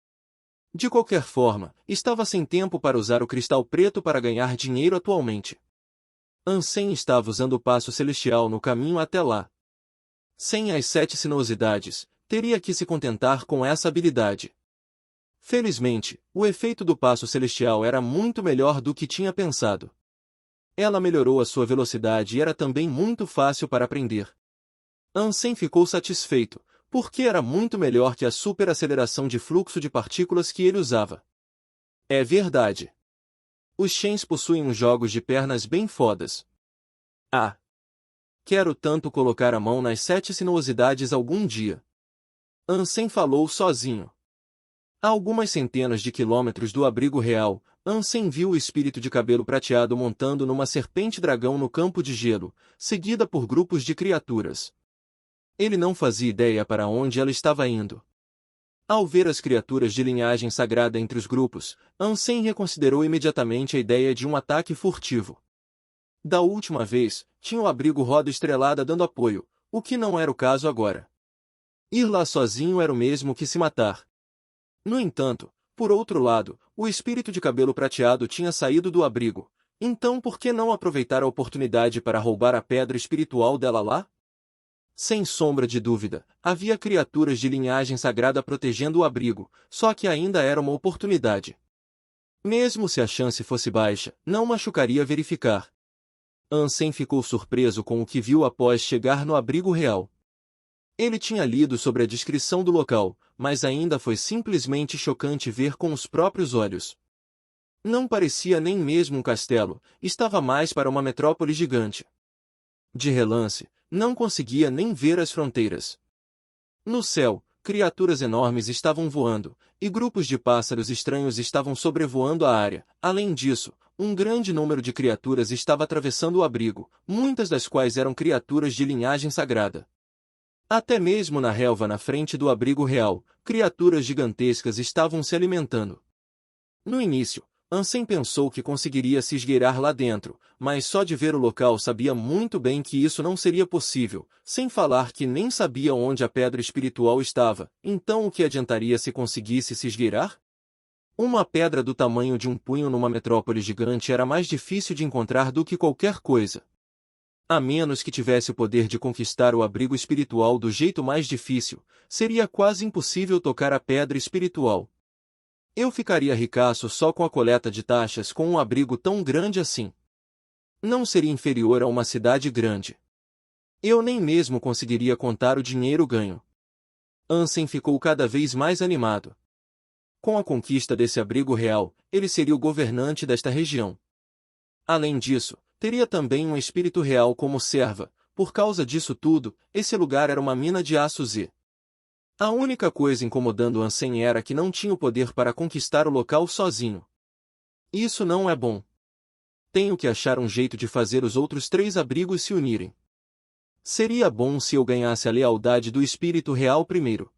De qualquer forma, estava sem tempo para usar o cristal preto para ganhar dinheiro atualmente. Ansem estava usando o passo celestial no caminho até lá. Sem as 7 sinuosidades, teria que se contentar com essa habilidade. Felizmente, o efeito do passo celestial era muito melhor do que tinha pensado. Ela melhorou a sua velocidade e era também muito fácil para aprender. Ansem ficou satisfeito, porque era muito melhor que a superaceleração de fluxo de partículas que ele usava. É verdade. Os Shens possuem uns jogos de pernas bem fodas. Ah! Quero tanto colocar a mão nas 7 sinuosidades algum dia. Ansem falou sozinho. A algumas centenas de quilômetros do abrigo real, Ansem viu o espírito de cabelo prateado montando numa serpente-dragão no campo de gelo, seguida por grupos de criaturas. Ele não fazia ideia para onde ela estava indo. Ao ver as criaturas de linhagem sagrada entre os grupos, Ansem reconsiderou imediatamente a ideia de um ataque furtivo. Da última vez, tinha o abrigo roda estrelada dando apoio, o que não era o caso agora. Ir lá sozinho era o mesmo que se matar. No entanto, por outro lado, o espírito de cabelo prateado tinha saído do abrigo, então por que não aproveitar a oportunidade para roubar a pedra espiritual dela lá? Sem sombra de dúvida, havia criaturas de linhagem sagrada protegendo o abrigo, só que ainda era uma oportunidade. Mesmo se a chance fosse baixa, não machucaria verificar. Ansem ficou surpreso com o que viu após chegar no abrigo real. Ele tinha lido sobre a descrição do local, mas ainda foi simplesmente chocante ver com os próprios olhos. Não parecia nem mesmo um castelo, estava mais para uma metrópole gigante. De relance, não conseguia nem ver as fronteiras. No céu, criaturas enormes estavam voando, e grupos de pássaros estranhos estavam sobrevoando a área. Além disso, um grande número de criaturas estava atravessando o abrigo, muitas das quais eram criaturas de linhagem sagrada. Até mesmo na relva na frente do abrigo real, criaturas gigantescas estavam se alimentando. No início, Ansem pensou que conseguiria se esgueirar lá dentro, mas só de ver o local sabia muito bem que isso não seria possível, sem falar que nem sabia onde a pedra espiritual estava, então o que adiantaria se conseguisse se esgueirar? Uma pedra do tamanho de um punho numa metrópole gigante era mais difícil de encontrar do que qualquer coisa. A menos que tivesse o poder de conquistar o abrigo espiritual do jeito mais difícil, seria quase impossível tocar a pedra espiritual. Eu ficaria ricaço só com a coleta de taxas com um abrigo tão grande assim. Não seria inferior a uma cidade grande. Eu nem mesmo conseguiria contar o dinheiro ganho. Ansem ficou cada vez mais animado. Com a conquista desse abrigo real, ele seria o governante desta região. Além disso, teria também um espírito real como serva. Por causa disso tudo, esse lugar era uma mina de aço Z. A única coisa incomodando Ansem era que não tinha o poder para conquistar o local sozinho. Isso não é bom. Tenho que achar um jeito de fazer os outros 3 abrigos se unirem. Seria bom se eu ganhasse a lealdade do espírito real primeiro.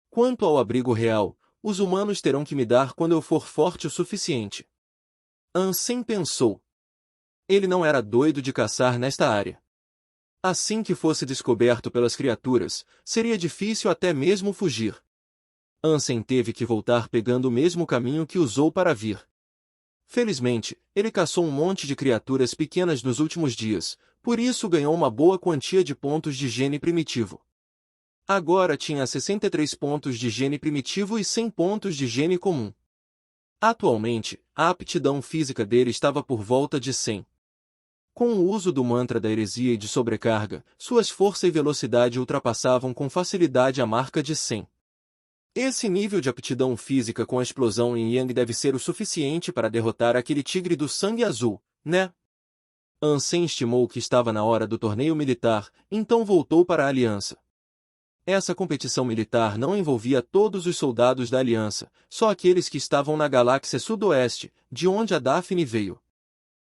Quanto ao abrigo real, os humanos terão que me dar quando eu for forte o suficiente. Ansem pensou. Ele não era doido de caçar nesta área. Assim que fosse descoberto pelas criaturas, seria difícil até mesmo fugir. Ansem teve que voltar pegando o mesmo caminho que usou para vir. Felizmente, ele caçou um monte de criaturas pequenas nos últimos dias, por isso ganhou uma boa quantia de pontos de gene primitivo. Agora tinha 63 pontos de gene primitivo e 100 pontos de gene comum. Atualmente, a aptidão física dele estava por volta de 100. Com o uso do mantra da heresia e de sobrecarga, suas força e velocidade ultrapassavam com facilidade a marca de 100. Esse nível de aptidão física com a explosão em Yang deve ser o suficiente para derrotar aquele tigre do sangue azul, né? Ansem estimou que estava na hora do torneio militar, então voltou para a Aliança. Essa competição militar não envolvia todos os soldados da Aliança, só aqueles que estavam na galáxia sudoeste, de onde a Daphne veio.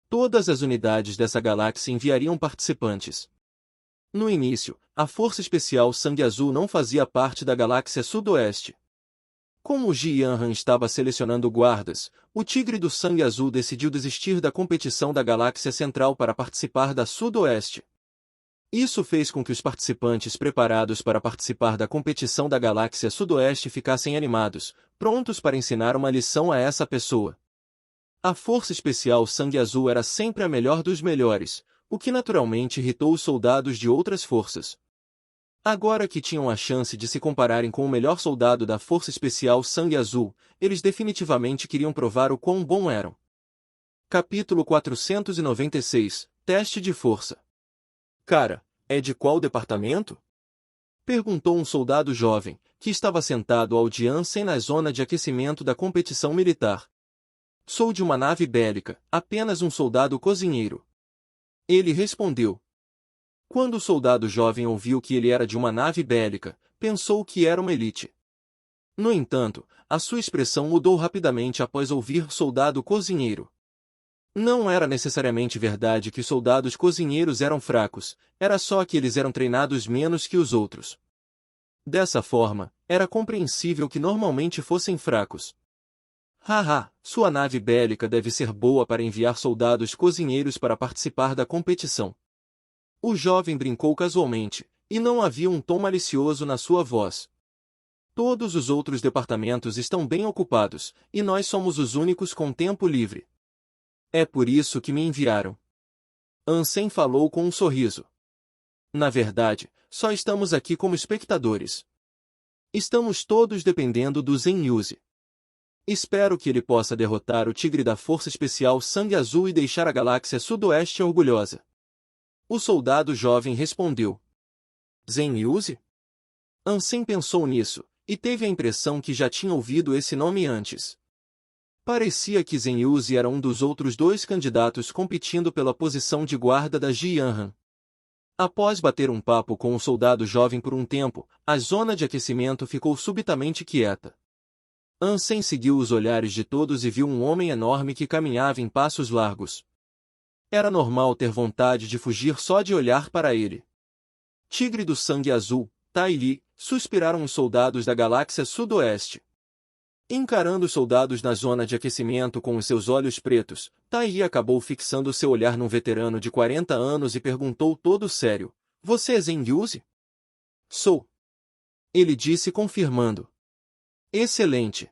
Todas as unidades dessa galáxia enviariam participantes. No início, a Força Especial Sangue Azul não fazia parte da galáxia sudoeste. Como o Ji Yanran estava selecionando guardas, o Tigre do Sangue Azul decidiu desistir da competição da galáxia central para participar da sudoeste. Isso fez com que os participantes preparados para participar da competição da galáxia sudoeste ficassem animados, prontos para ensinar uma lição a essa pessoa. A Força Especial Sangue Azul era sempre a melhor dos melhores, o que naturalmente irritou os soldados de outras forças. Agora que tinham a chance de se compararem com o melhor soldado da Força Especial Sangue Azul, eles definitivamente queriam provar o quão bom eram. Capítulo 496 – Teste de Força. Cara, é de qual departamento? Perguntou um soldado jovem, que estava sentado ao Jansen na zona de aquecimento da competição militar. Sou de uma nave bélica, apenas um soldado cozinheiro. Ele respondeu. Quando o soldado jovem ouviu que ele era de uma nave bélica, pensou que era uma elite. No entanto, a sua expressão mudou rapidamente após ouvir soldado cozinheiro. Não era necessariamente verdade que soldados cozinheiros eram fracos, era só que eles eram treinados menos que os outros. Dessa forma, era compreensível que normalmente fossem fracos. Haha, sua nave bélica deve ser boa para enviar soldados cozinheiros para participar da competição. O jovem brincou casualmente, e não havia um tom malicioso na sua voz. Todos os outros departamentos estão bem ocupados, e nós somos os únicos com tempo livre. É por isso que me enviaram. Ansem falou com um sorriso. Na verdade, só estamos aqui como espectadores. Estamos todos dependendo do Zen-Yuzi. Espero que ele possa derrotar o tigre da Força Especial Sangue Azul e deixar a galáxia sudoeste orgulhosa. O soldado jovem respondeu. Zen-Yuzi? Ansem pensou nisso, e teve a impressão que já tinha ouvido esse nome antes. Parecia que Zen-Yuzi era um dos outros dois candidatos competindo pela posição de guarda da Jianhan. Após bater um papo com o soldado jovem por um tempo, a zona de aquecimento ficou subitamente quieta. Ansem seguiu os olhares de todos e viu um homem enorme que caminhava em passos largos. Era normal ter vontade de fugir só de olhar para ele. Tigre do Sangue Azul, Tai Li, suspiraram os soldados da galáxia sudoeste. Encarando os soldados na zona de aquecimento com os seus olhos pretos, Tai Li acabou fixando seu olhar num veterano de 40 anos e perguntou todo sério. Você é Zen-Yuzi? Sou. Ele disse confirmando. Excelente.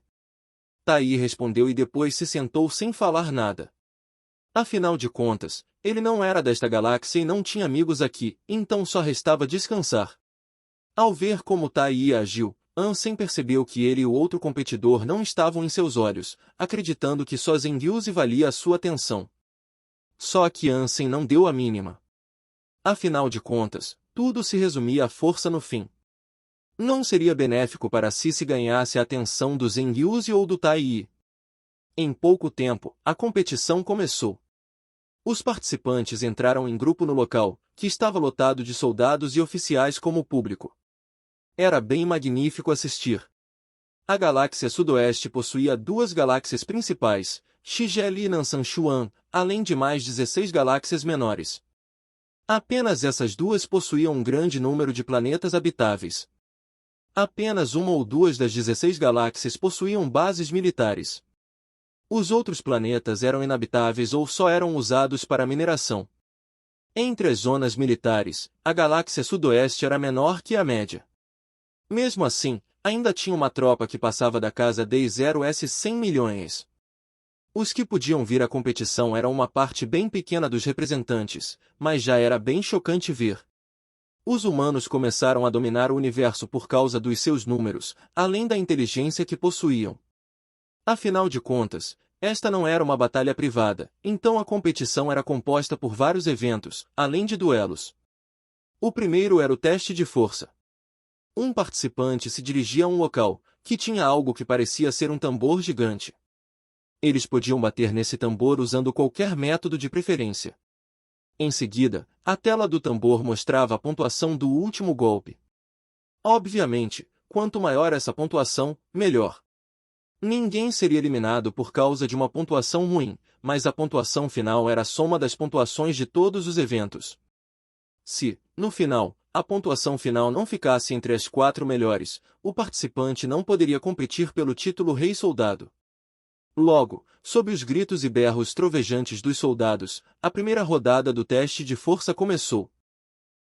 Tai Li respondeu e depois se sentou sem falar nada. Afinal de contas, ele não era desta galáxia e não tinha amigos aqui, então só restava descansar. Ao ver como Tai Li agiu, Ansem percebeu que ele e o outro competidor não estavam em seus olhos, acreditando que só Zen-Yuzi valia a sua atenção. Só que Ansem não deu a mínima. Afinal de contas, tudo se resumia à força no fim. Não seria benéfico para si se ganhasse a atenção do Zen-Yuzi ou do Tai Li. Em pouco tempo, a competição começou. Os participantes entraram em grupo no local, que estava lotado de soldados e oficiais como público. Era bem magnífico assistir. A galáxia sudoeste possuía duas galáxias principais, Shigel e Nansan-Chuan, além de mais 16 galáxias menores. Apenas essas duas possuíam um grande número de planetas habitáveis. Apenas uma ou duas das 16 galáxias possuíam bases militares. Os outros planetas eram inabitáveis ou só eram usados para mineração. Entre as zonas militares, a galáxia sudoeste era menor que a média. Mesmo assim, ainda tinha uma tropa que passava da casa de 0S 100 milhões. Os que podiam vir à competição eram uma parte bem pequena dos representantes, mas já era bem chocante ver. Os humanos começaram a dominar o universo por causa dos seus números, além da inteligência que possuíam. Afinal de contas, esta não era uma batalha privada, então a competição era composta por vários eventos, além de duelos. O primeiro era o teste de força. Um participante se dirigia a um local, que tinha algo que parecia ser um tambor gigante. Eles podiam bater nesse tambor usando qualquer método de preferência. Em seguida, a tela do tambor mostrava a pontuação do último golpe. Obviamente, quanto maior essa pontuação, melhor. Ninguém seria eliminado por causa de uma pontuação ruim, mas a pontuação final era a soma das pontuações de todos os eventos. Se, no final, a pontuação final não ficasse entre as 4 melhores, o participante não poderia competir pelo título Rei Soldado. Logo, sob os gritos e berros trovejantes dos soldados, a primeira rodada do teste de força começou.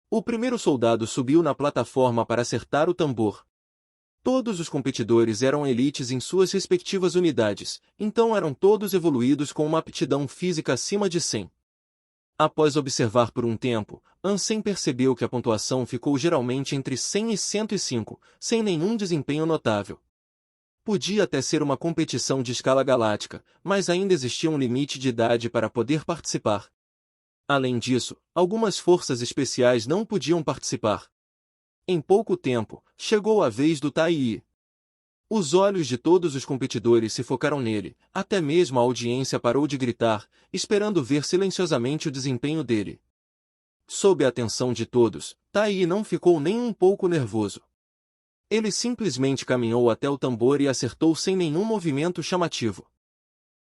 O primeiro soldado subiu na plataforma para acertar o tambor. Todos os competidores eram elites em suas respectivas unidades, então eram todos evoluídos com uma aptidão física acima de 100. Após observar por um tempo, Ansem percebeu que a pontuação ficou geralmente entre 100 e 105, sem nenhum desempenho notável. Podia até ser uma competição de escala galáctica, mas ainda existia um limite de idade para poder participar. Além disso, algumas forças especiais não podiam participar. Em pouco tempo, chegou a vez do Tai. Os olhos de todos os competidores se focaram nele, até mesmo a audiência parou de gritar, esperando ver silenciosamente o desempenho dele. Sob a atenção de todos, Tai não ficou nem um pouco nervoso. Ele simplesmente caminhou até o tambor e acertou sem nenhum movimento chamativo.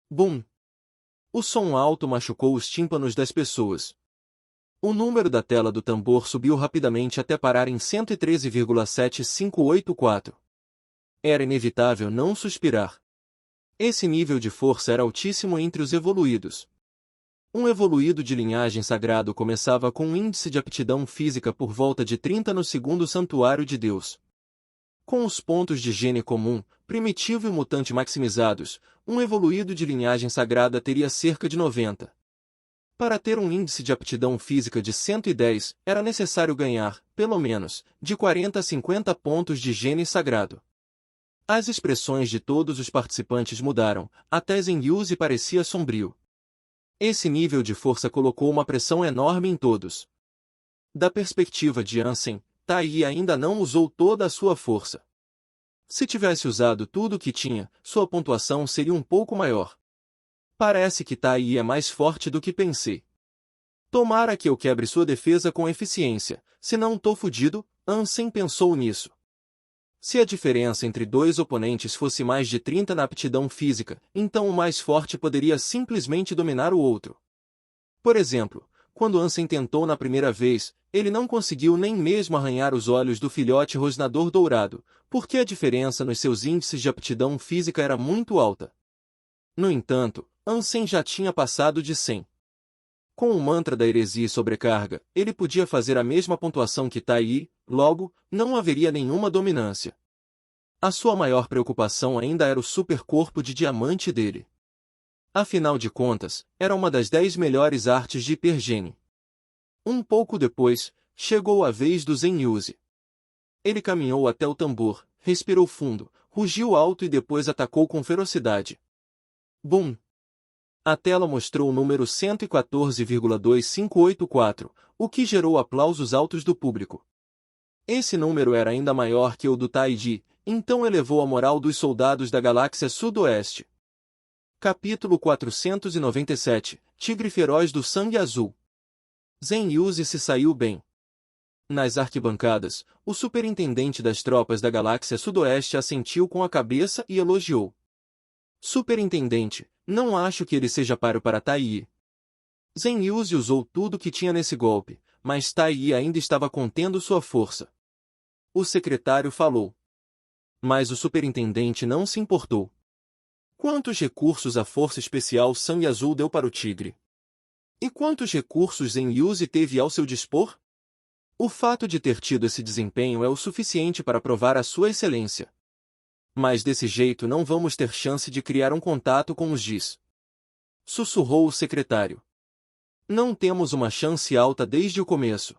Bum! O som alto machucou os tímpanos das pessoas. O número da tela do tambor subiu rapidamente até parar em 113,7584. Era inevitável não suspirar. Esse nível de força era altíssimo entre os evoluídos. Um evoluído de linhagem sagrado começava com um índice de aptidão física por volta de 30 no segundo santuário de Deus. Com os pontos de gene comum, primitivo e mutante maximizados, um evoluído de linhagem sagrada teria cerca de 90. Para ter um índice de aptidão física de 110, era necessário ganhar, pelo menos, de 40 a 50 pontos de gene sagrado. As expressões de todos os participantes mudaram, até Zenyuzi parecia sombrio. Esse nível de força colocou uma pressão enorme em todos. Da perspectiva de Ansem, Tai ainda não usou toda a sua força. Se tivesse usado tudo o que tinha, sua pontuação seria um pouco maior. Parece que Tai é mais forte do que pensei. Tomara que eu quebre sua defesa com eficiência, senão tô fudido, Ansem pensou nisso. Se a diferença entre dois oponentes fosse mais de 30 na aptidão física, então o mais forte poderia simplesmente dominar o outro. Por exemplo, quando Ansem tentou na primeira vez, ele não conseguiu nem mesmo arranhar os olhos do filhote rosnador dourado, porque a diferença nos seus índices de aptidão física era muito alta. No entanto, Ansem já tinha passado de 100. Com o mantra da heresia e sobrecarga, ele podia fazer a mesma pontuação que Tai, logo, não haveria nenhuma dominância. A sua maior preocupação ainda era o supercorpo de diamante dele. Afinal de contas, era uma das 10 melhores artes de hipergene. Um pouco depois, chegou a vez do Zenyuzi. Ele caminhou até o tambor, respirou fundo, rugiu alto e depois atacou com ferocidade. Bum! A tela mostrou o número 114,2584, o que gerou aplausos altos do público. Esse número era ainda maior que o do Taiji, então elevou a moral dos soldados da galáxia sudoeste. Capítulo 497, Tigre Feroz do Sangue Azul. Zenyuzi se saiu bem. Nas arquibancadas, o superintendente das tropas da galáxia sudoeste assentiu com a cabeça e elogiou. Superintendente, não acho que ele seja páreo para Tai. Zenyuzi usou tudo que tinha nesse golpe, mas Tai ainda estava contendo sua força. O secretário falou. Mas o superintendente não se importou. Quantos recursos a Força Especial Sangue Azul deu para o Tigre? E quantos recursos Zenyuzi teve ao seu dispor? O fato de ter tido esse desempenho é o suficiente para provar a sua excelência. Mas desse jeito não vamos ter chance de criar um contato com os Gis. Sussurrou o secretário. Não temos uma chance alta desde o começo.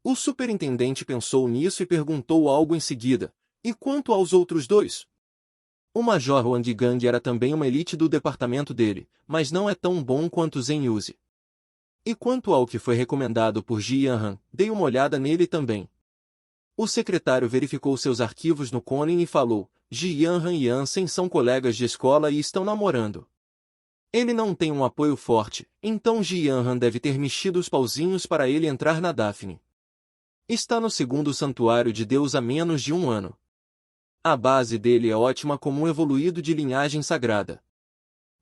O superintendente pensou nisso e perguntou algo em seguida. E quanto aos outros dois? O Major Wang Gang era também uma elite do departamento dele, mas não é tão bom quanto Zenyuzi. E quanto ao que foi recomendado por Ji Yanran, dei uma olhada nele também. O secretário verificou seus arquivos no Conin e falou, Ji Yanran e Ansem são colegas de escola e estão namorando. Ele não tem um apoio forte, então Ji Yanran deve ter mexido os pauzinhos para ele entrar na Daphne. Está no segundo santuário de Deus há menos de um ano. A base dele é ótima como um evoluído de linhagem sagrada.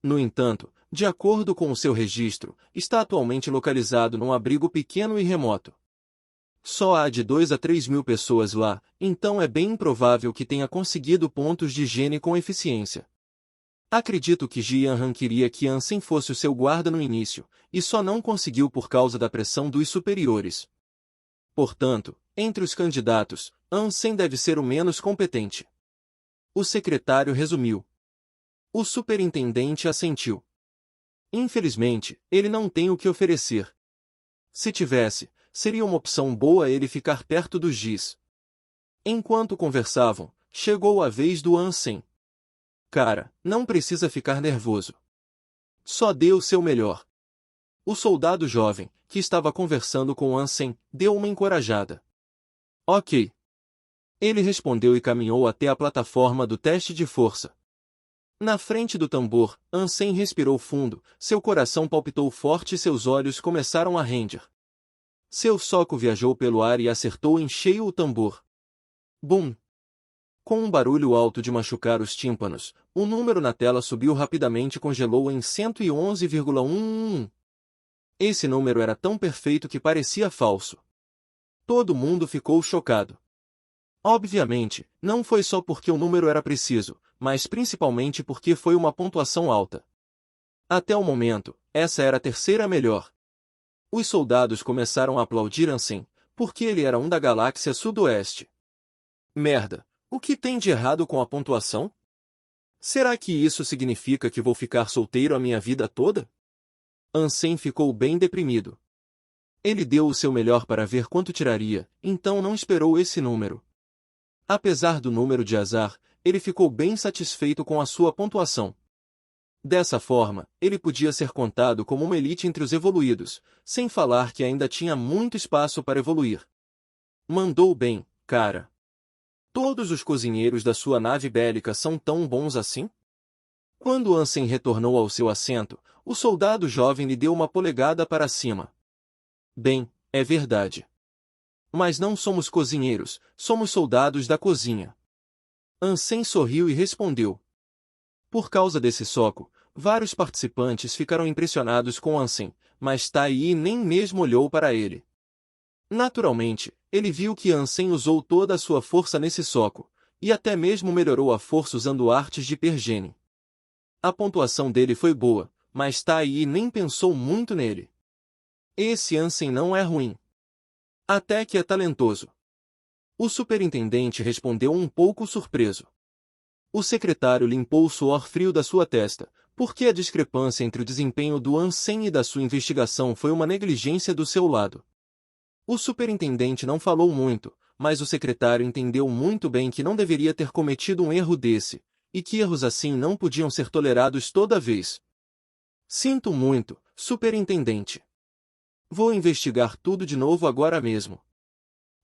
No entanto, de acordo com o seu registro, está atualmente localizado num abrigo pequeno e remoto. Só há de 2 a 3 mil pessoas lá, então é bem improvável que tenha conseguido pontos de higiene com eficiência. Acredito que Ji Yanran queria que Ansem fosse o seu guarda no início, e só não conseguiu por causa da pressão dos superiores. Portanto, entre os candidatos, Ansem deve ser o menos competente. O secretário resumiu. O superintendente assentiu. Infelizmente, ele não tem o que oferecer. Se tivesse, seria uma opção boa ele ficar perto do giz. Enquanto conversavam, chegou a vez do Ansem. Cara, não precisa ficar nervoso. Só dê o seu melhor. O soldado jovem, que estava conversando com Ansem, deu uma encorajada. Ok. Ele respondeu e caminhou até a plataforma do teste de força. Na frente do tambor, Ansem respirou fundo, seu coração palpitou forte e seus olhos começaram a render. Seu soco viajou pelo ar e acertou em cheio o tambor. Bum! Com um barulho alto de machucar os tímpanos, o número na tela subiu rapidamente e congelou em 111,111. Esse número era tão perfeito que parecia falso. Todo mundo ficou chocado. Obviamente, não foi só porque o número era preciso, mas principalmente porque foi uma pontuação alta. Até o momento, essa era a terceira melhor. Os soldados começaram a aplaudir Ansem, porque ele era um da galáxia sudoeste. Merda, o que tem de errado com a pontuação? Será que isso significa que vou ficar solteiro a minha vida toda? Ansem ficou bem deprimido. Ele deu o seu melhor para ver quanto tiraria, então não esperou esse número. Apesar do número de azar, ele ficou bem satisfeito com a sua pontuação. Dessa forma, ele podia ser contado como uma elite entre os evoluídos, sem falar que ainda tinha muito espaço para evoluir. Mandou bem, cara. Todos os cozinheiros da sua nave bélica são tão bons assim? Quando Ansem retornou ao seu assento, o soldado jovem lhe deu uma polegada para cima. Bem, é verdade. Mas não somos cozinheiros, somos soldados da cozinha. Ansem sorriu e respondeu. Por causa desse soco, vários participantes ficaram impressionados com Ansem, mas Tai nem mesmo olhou para ele. Naturalmente, ele viu que Ansem usou toda a sua força nesse soco, e até mesmo melhorou a força usando artes de Pergene. A pontuação dele foi boa, mas Tai nem pensou muito nele. Esse Ansem não é ruim. Até que é talentoso. O superintendente respondeu um pouco surpreso. O secretário limpou o suor frio da sua testa, porque a discrepância entre o desempenho do Ansem e da sua investigação foi uma negligência do seu lado. O superintendente não falou muito, mas o secretário entendeu muito bem que não deveria ter cometido um erro desse, e que erros assim não podiam ser tolerados toda vez. Sinto muito, superintendente. Vou investigar tudo de novo agora mesmo.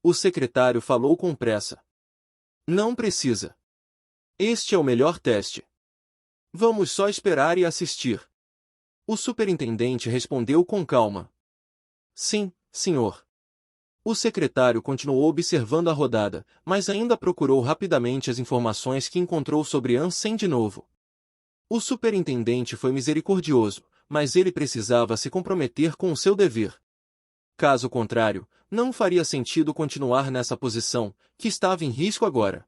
O secretário falou com pressa. Não precisa. Este é o melhor teste. Vamos só esperar e assistir. O superintendente respondeu com calma. Sim, senhor. O secretário continuou observando a rodada, mas ainda procurou rapidamente as informações que encontrou sobre Ansem de novo. O superintendente foi misericordioso, mas ele precisava se comprometer com o seu dever. Caso contrário, não faria sentido continuar nessa posição, que estava em risco agora.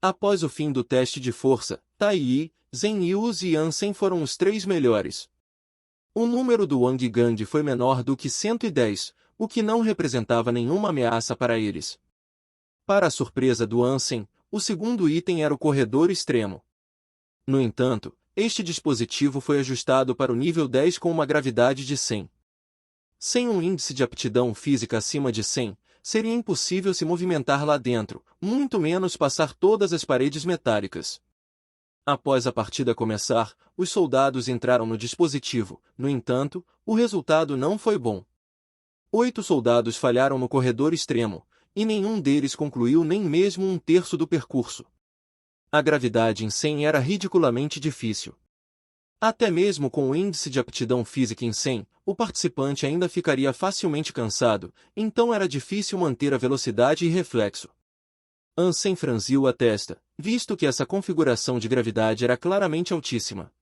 Após o fim do teste de força, Tai, Zhen Yuz e Ansem foram os 3 melhores. O número do Wang Gand foi menor do que 110, o que não representava nenhuma ameaça para eles. Para a surpresa do Ansem, o segundo item era o corredor extremo. No entanto, este dispositivo foi ajustado para o nível 10 com uma gravidade de 100. Sem um índice de aptidão física acima de 100, seria impossível se movimentar lá dentro, muito menos passar todas as paredes metálicas. Após a partida começar, os soldados entraram no dispositivo, no entanto, o resultado não foi bom. 8 soldados falharam no corredor extremo, e nenhum deles concluiu nem mesmo um terço do percurso. A gravidade em 100 era ridiculamente difícil. Até mesmo com o índice de aptidão física em 100, o participante ainda ficaria facilmente cansado, então era difícil manter a velocidade e reflexo. Ansem franziu a testa, visto que essa configuração de gravidade era claramente altíssima.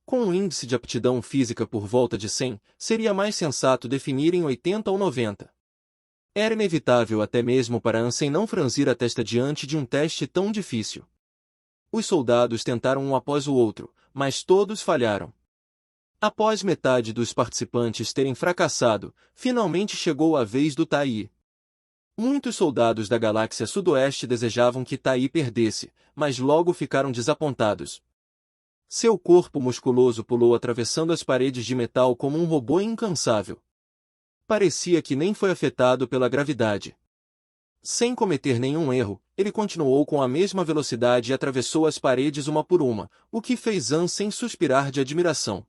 Com um índice de aptidão física por volta de 100, seria mais sensato definir em 80 ou 90. Era inevitável até mesmo para Ansem não franzir a testa diante de um teste tão difícil. Os soldados tentaram um após o outro, mas todos falharam. Após metade dos participantes terem fracassado, finalmente chegou a vez do Tai. Muitos soldados da galáxia sudoeste desejavam que Tai perdesse, mas logo ficaram desapontados. Seu corpo musculoso pulou atravessando as paredes de metal como um robô incansável. Parecia que nem foi afetado pela gravidade. Sem cometer nenhum erro, ele continuou com a mesma velocidade e atravessou as paredes uma por uma, o que fez Ansem suspirar de admiração.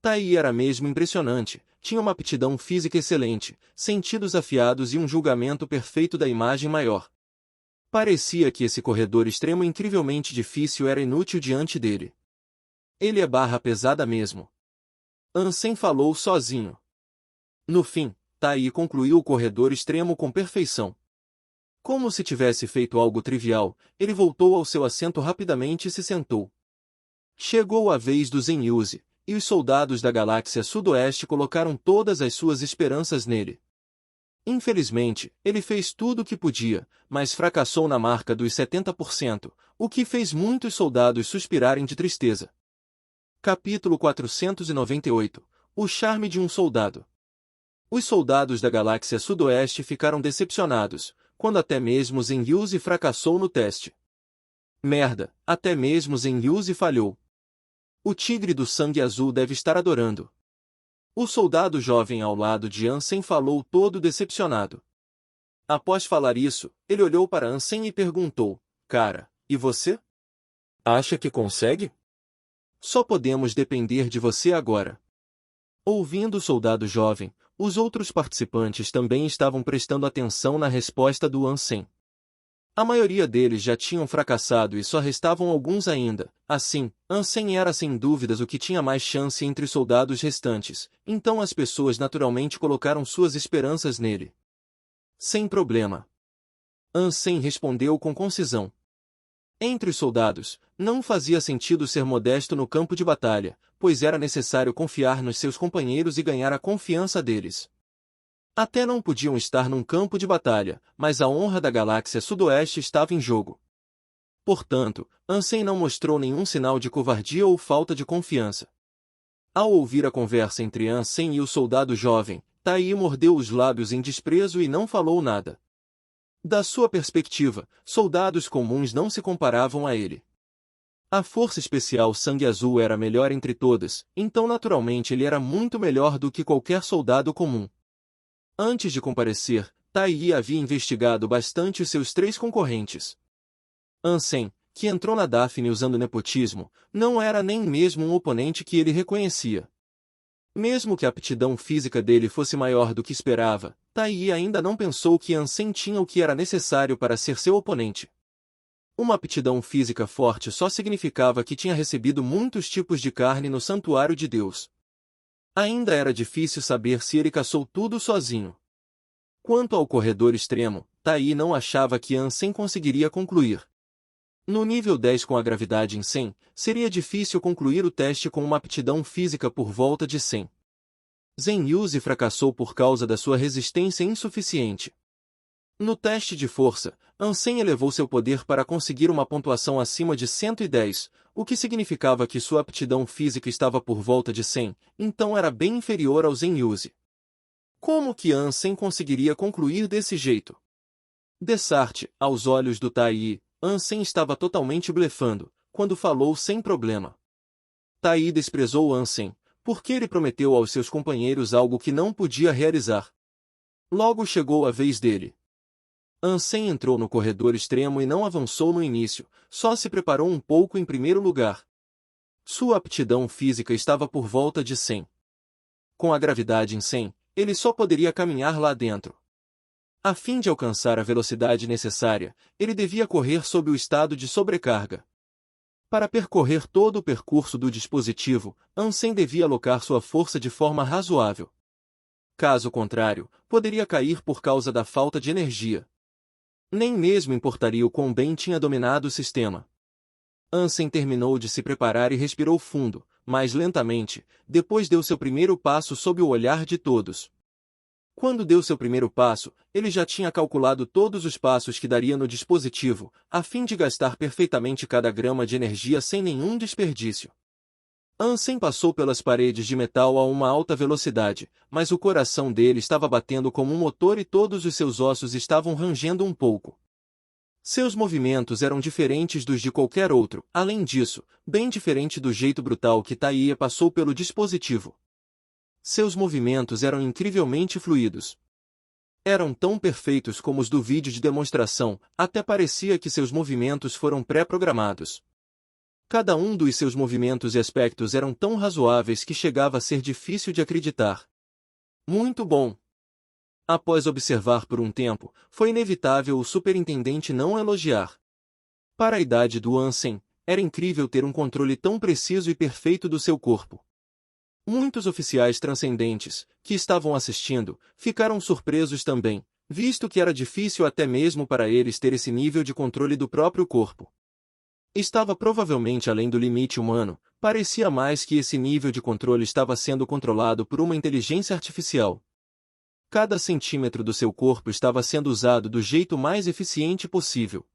Tai era mesmo impressionante, tinha uma aptidão física excelente, sentidos afiados e um julgamento perfeito da imagem maior. Parecia que esse corredor extremo incrivelmente difícil era inútil diante dele. Ele é barra pesada mesmo. Ansem falou sozinho. No fim, Tai concluiu o corredor extremo com perfeição. Como se tivesse feito algo trivial, ele voltou ao seu assento rapidamente e se sentou. Chegou a vez do Zenyuzi, e os soldados da galáxia sudoeste colocaram todas as suas esperanças nele. Infelizmente, ele fez tudo o que podia, mas fracassou na marca dos 70%, o que fez muitos soldados suspirarem de tristeza. Capítulo 498 – O charme de um soldado. Os soldados da galáxia sudoeste ficaram decepcionados, quando até mesmo Zenyuzi fracassou no teste. Merda, até mesmo Zenyuzi falhou. O tigre do sangue azul deve estar adorando. O soldado jovem ao lado de Ansem falou todo decepcionado. Após falar isso, ele olhou para Ansem e perguntou, cara, e você? Acha que consegue? Só podemos depender de você agora. Ouvindo o soldado jovem, os outros participantes também estavam prestando atenção na resposta do Ansem. A maioria deles já tinham fracassado e só restavam alguns ainda. Assim, Ansem era sem dúvidas o que tinha mais chance entre os soldados restantes, então as pessoas naturalmente colocaram suas esperanças nele. Sem problema. Ansem respondeu com concisão. Entre os soldados, não fazia sentido ser modesto no campo de batalha, pois era necessário confiar nos seus companheiros e ganhar a confiança deles. Até não podiam estar num campo de batalha, mas a honra da galáxia sudoeste estava em jogo. Portanto, Ansem não mostrou nenhum sinal de covardia ou falta de confiança. Ao ouvir a conversa entre Ansem e o soldado jovem, Tai mordeu os lábios em desprezo e não falou nada. Da sua perspectiva, soldados comuns não se comparavam a ele. A Força Especial Sangue Azul era a melhor entre todas, então naturalmente ele era muito melhor do que qualquer soldado comum. Antes de comparecer, Tai havia investigado bastante os seus 3 concorrentes. Ansem, que entrou na Daphne usando nepotismo, não era nem mesmo um oponente que ele reconhecia. Mesmo que a aptidão física dele fosse maior do que esperava, Tai ainda não pensou que Ansem tinha o que era necessário para ser seu oponente. Uma aptidão física forte só significava que tinha recebido muitos tipos de carne no Santuário de Deus. Ainda era difícil saber se ele caçou tudo sozinho. Quanto ao corredor extremo, Tai não achava que Ansem conseguiria concluir. No nível 10 com a gravidade em 100, seria difícil concluir o teste com uma aptidão física por volta de 100. Zenyuzi fracassou por causa da sua resistência insuficiente. No teste de força, Ansem elevou seu poder para conseguir uma pontuação acima de 110, o que significava que sua aptidão física estava por volta de 100, então era bem inferior ao Zenyuzi. Como que Ansem conseguiria concluir desse jeito? Dessarte, aos olhos do Tai, Ansem estava totalmente blefando, quando falou sem problema. Tai desprezou Ansem, porque ele prometeu aos seus companheiros algo que não podia realizar. Logo chegou a vez dele. Ansem entrou no corredor extremo e não avançou no início, só se preparou um pouco em primeiro lugar. Sua aptidão física estava por volta de 100. Com a gravidade em 100, ele só poderia caminhar lá dentro. A fim de alcançar a velocidade necessária, ele devia correr sob o estado de sobrecarga. Para percorrer todo o percurso do dispositivo, Ansem devia alocar sua força de forma razoável. Caso contrário, poderia cair por causa da falta de energia. Nem mesmo importaria o quão bem tinha dominado o sistema. Ansem terminou de se preparar e respirou fundo, mas lentamente, depois deu seu primeiro passo sob o olhar de todos. Quando deu seu primeiro passo, ele já tinha calculado todos os passos que daria no dispositivo, a fim de gastar perfeitamente cada grama de energia sem nenhum desperdício. Ansem passou pelas paredes de metal a uma alta velocidade, mas o coração dele estava batendo como um motor e todos os seus ossos estavam rangendo um pouco. Seus movimentos eram diferentes dos de qualquer outro, além disso, bem diferente do jeito brutal que Tai passou pelo dispositivo. Seus movimentos eram incrivelmente fluidos. Eram tão perfeitos como os do vídeo de demonstração, até parecia que seus movimentos foram pré-programados. Cada um dos seus movimentos e aspectos eram tão razoáveis que chegava a ser difícil de acreditar. Muito bom! Após observar por um tempo, foi inevitável o superintendente não elogiar. Para a idade do Ansem, era incrível ter um controle tão preciso e perfeito do seu corpo. Muitos oficiais transcendentes, que estavam assistindo, ficaram surpresos também, visto que era difícil até mesmo para eles ter esse nível de controle do próprio corpo. Estava provavelmente além do limite humano, parecia mais que esse nível de controle estava sendo controlado por uma inteligência artificial. Cada centímetro do seu corpo estava sendo usado do jeito mais eficiente possível.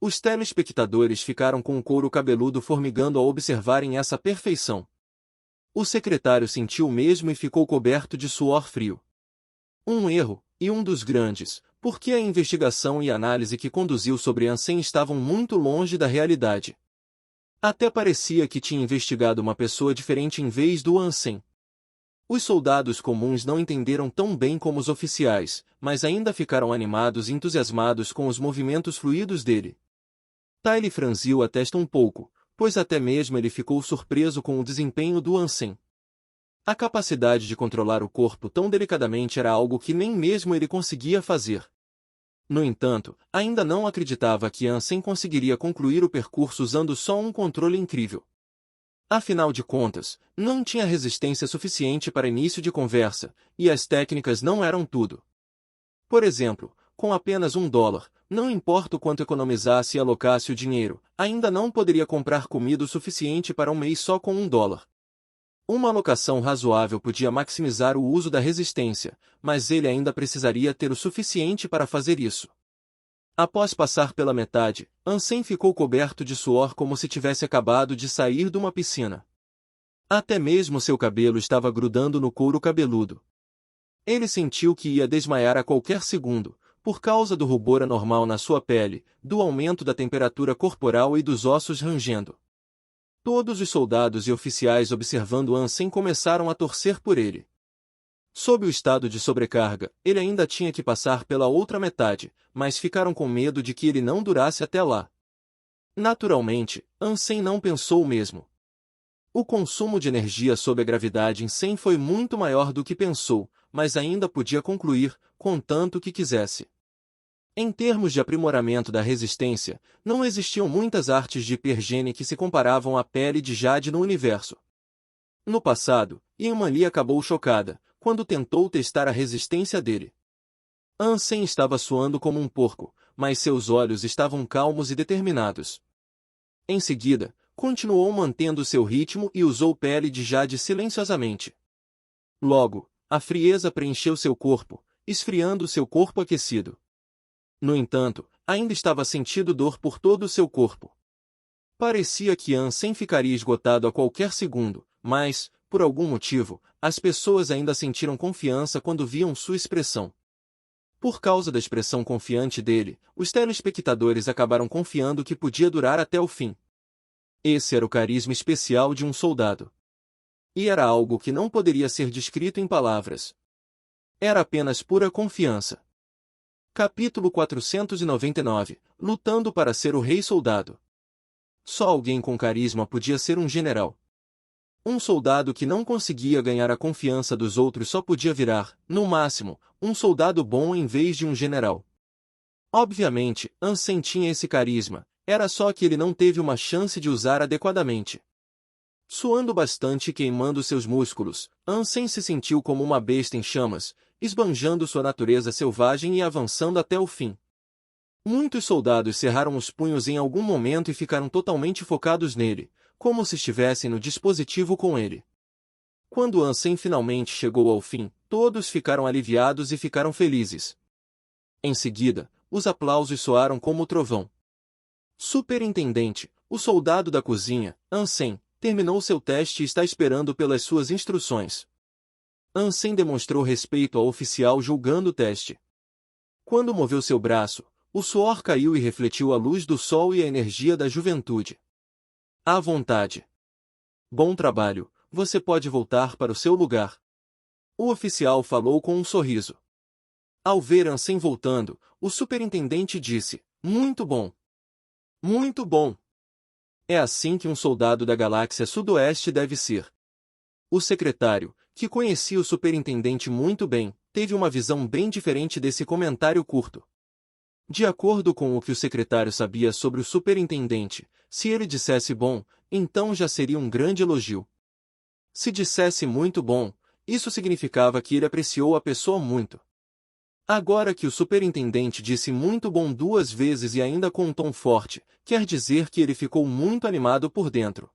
Os telespectadores ficaram com o couro cabeludo formigando ao observarem essa perfeição. O secretário sentiu o mesmo e ficou coberto de suor frio. Um erro, e um dos grandes, porque a investigação e análise que conduziu sobre Ansem estavam muito longe da realidade. Até parecia que tinha investigado uma pessoa diferente em vez do Ansem. Os soldados comuns não entenderam tão bem como os oficiais, mas ainda ficaram animados e entusiasmados com os movimentos fluidos dele. Tyle franziu a testa um pouco, pois até mesmo ele ficou surpreso com o desempenho do Ansem. A capacidade de controlar o corpo tão delicadamente era algo que nem mesmo ele conseguia fazer. No entanto, ainda não acreditava que Ansem conseguiria concluir o percurso usando só um controle incrível. Afinal de contas, não tinha resistência suficiente para início de conversa, e as técnicas não eram tudo. Por exemplo, com apenas $1, não importa o quanto economizasse e alocasse o dinheiro, ainda não poderia comprar comida o suficiente para um mês só com $1. Uma alocação razoável podia maximizar o uso da resistência, mas ele ainda precisaria ter o suficiente para fazer isso. Após passar pela metade, Ansem ficou coberto de suor como se tivesse acabado de sair de uma piscina. Até mesmo seu cabelo estava grudando no couro cabeludo. Ele sentiu que ia desmaiar a qualquer segundo, por causa do rubor anormal na sua pele, do aumento da temperatura corporal e dos ossos rangendo. Todos os soldados e oficiais observando Ansem começaram a torcer por ele. Sob o estado de sobrecarga, ele ainda tinha que passar pela outra metade, mas ficaram com medo de que ele não durasse até lá. Naturalmente, Ansem não pensou o mesmo. O consumo de energia sob a gravidade em 100 foi muito maior do que pensou, mas ainda podia concluir, contanto que quisesse. Em termos de aprimoramento da resistência, não existiam muitas artes de hipergene que se comparavam à pele de Jade no universo. No passado, Yanman Li acabou chocada, quando tentou testar a resistência dele. Ansem estava suando como um porco, mas seus olhos estavam calmos e determinados. Em seguida, continuou mantendo seu ritmo e usou pele de Jade silenciosamente. Logo, a frieza preencheu seu corpo, esfriando seu corpo aquecido. No entanto, ainda estava sentindo dor por todo o seu corpo. Parecia que Ansem ficaria esgotado a qualquer segundo, mas, por algum motivo, as pessoas ainda sentiram confiança quando viam sua expressão. Por causa da expressão confiante dele, os telespectadores acabaram confiando que podia durar até o fim. Esse era o carisma especial de um soldado. E era algo que não poderia ser descrito em palavras. Era apenas pura confiança. Capítulo 499 – Lutando para ser o Rei Soldado. Só alguém com carisma podia ser um general. Um soldado que não conseguia ganhar a confiança dos outros só podia virar, no máximo, um soldado bom em vez de um general. Obviamente, Ansem tinha esse carisma, era só que ele não teve uma chance de usar adequadamente. Suando bastante e queimando seus músculos, Ansem se sentiu como uma besta em chamas, esbanjando sua natureza selvagem e avançando até o fim. Muitos soldados cerraram os punhos em algum momento e ficaram totalmente focados nele, como se estivessem no dispositivo com ele. Quando Ansem finalmente chegou ao fim, todos ficaram aliviados e ficaram felizes. Em seguida, os aplausos soaram como o trovão. Superintendente, o soldado da cozinha, Ansem, terminou seu teste e está esperando pelas suas instruções. Ansem demonstrou respeito ao oficial julgando o teste. Quando moveu seu braço, o suor caiu e refletiu a luz do sol e a energia da juventude. À vontade. Bom trabalho, você pode voltar para o seu lugar. O oficial falou com um sorriso. Ao ver Ansem voltando, o superintendente disse, muito bom. Muito bom. É assim que um soldado da galáxia sudoeste deve ser. O secretário, que conhecia o superintendente muito bem, teve uma visão bem diferente desse comentário curto. De acordo com o que o secretário sabia sobre o superintendente, se ele dissesse bom, então já seria um grande elogio. Se dissesse muito bom, isso significava que ele apreciou a pessoa muito. Agora que o superintendente disse muito bom 2 vezes e ainda com um tom forte, quer dizer que ele ficou muito animado por dentro.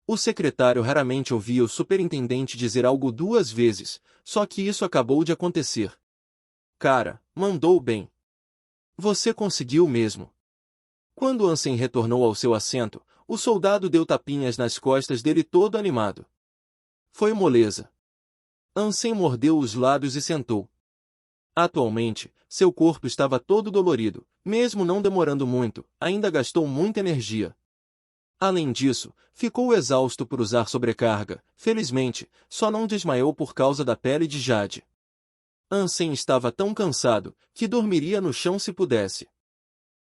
O secretário raramente ouvia o superintendente dizer algo 2 vezes, só que isso acabou de acontecer. Cara, mandou bem. Você conseguiu mesmo. Quando Ansem retornou ao seu assento, o soldado deu tapinhas nas costas dele todo animado. Foi moleza. Ansem mordeu os lábios e sentou. Atualmente, seu corpo estava todo dolorido, mesmo não demorando muito, ainda gastou muita energia. Além disso, ficou exausto por usar sobrecarga, felizmente, só não desmaiou por causa da pele de Jade. Ansem estava tão cansado, que dormiria no chão se pudesse.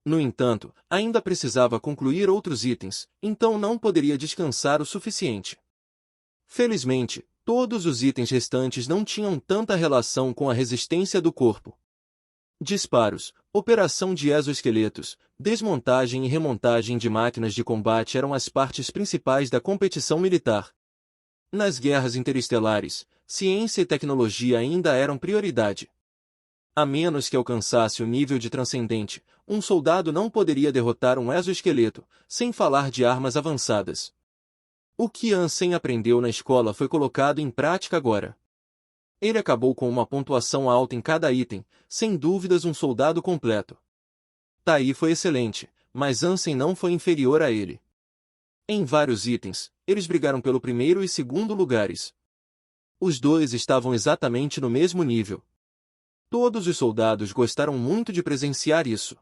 No entanto, ainda precisava concluir outros itens, então não poderia descansar o suficiente. Felizmente, todos os itens restantes não tinham tanta relação com a resistência do corpo. Disparos, operação de exoesqueletos, desmontagem e remontagem de máquinas de combate eram as partes principais da competição militar. Nas guerras interestelares, ciência e tecnologia ainda eram prioridade. A menos que alcançasse o nível de transcendente, um soldado não poderia derrotar um exoesqueleto, sem falar de armas avançadas. O que Ansem aprendeu na escola foi colocado em prática agora. Ele acabou com uma pontuação alta em cada item, sem dúvidas um soldado completo. Tai foi excelente, mas Ansem não foi inferior a ele. Em vários itens, eles brigaram pelo primeiro e segundo lugares. Os dois estavam exatamente no mesmo nível. Todos os soldados gostaram muito de presenciar isso.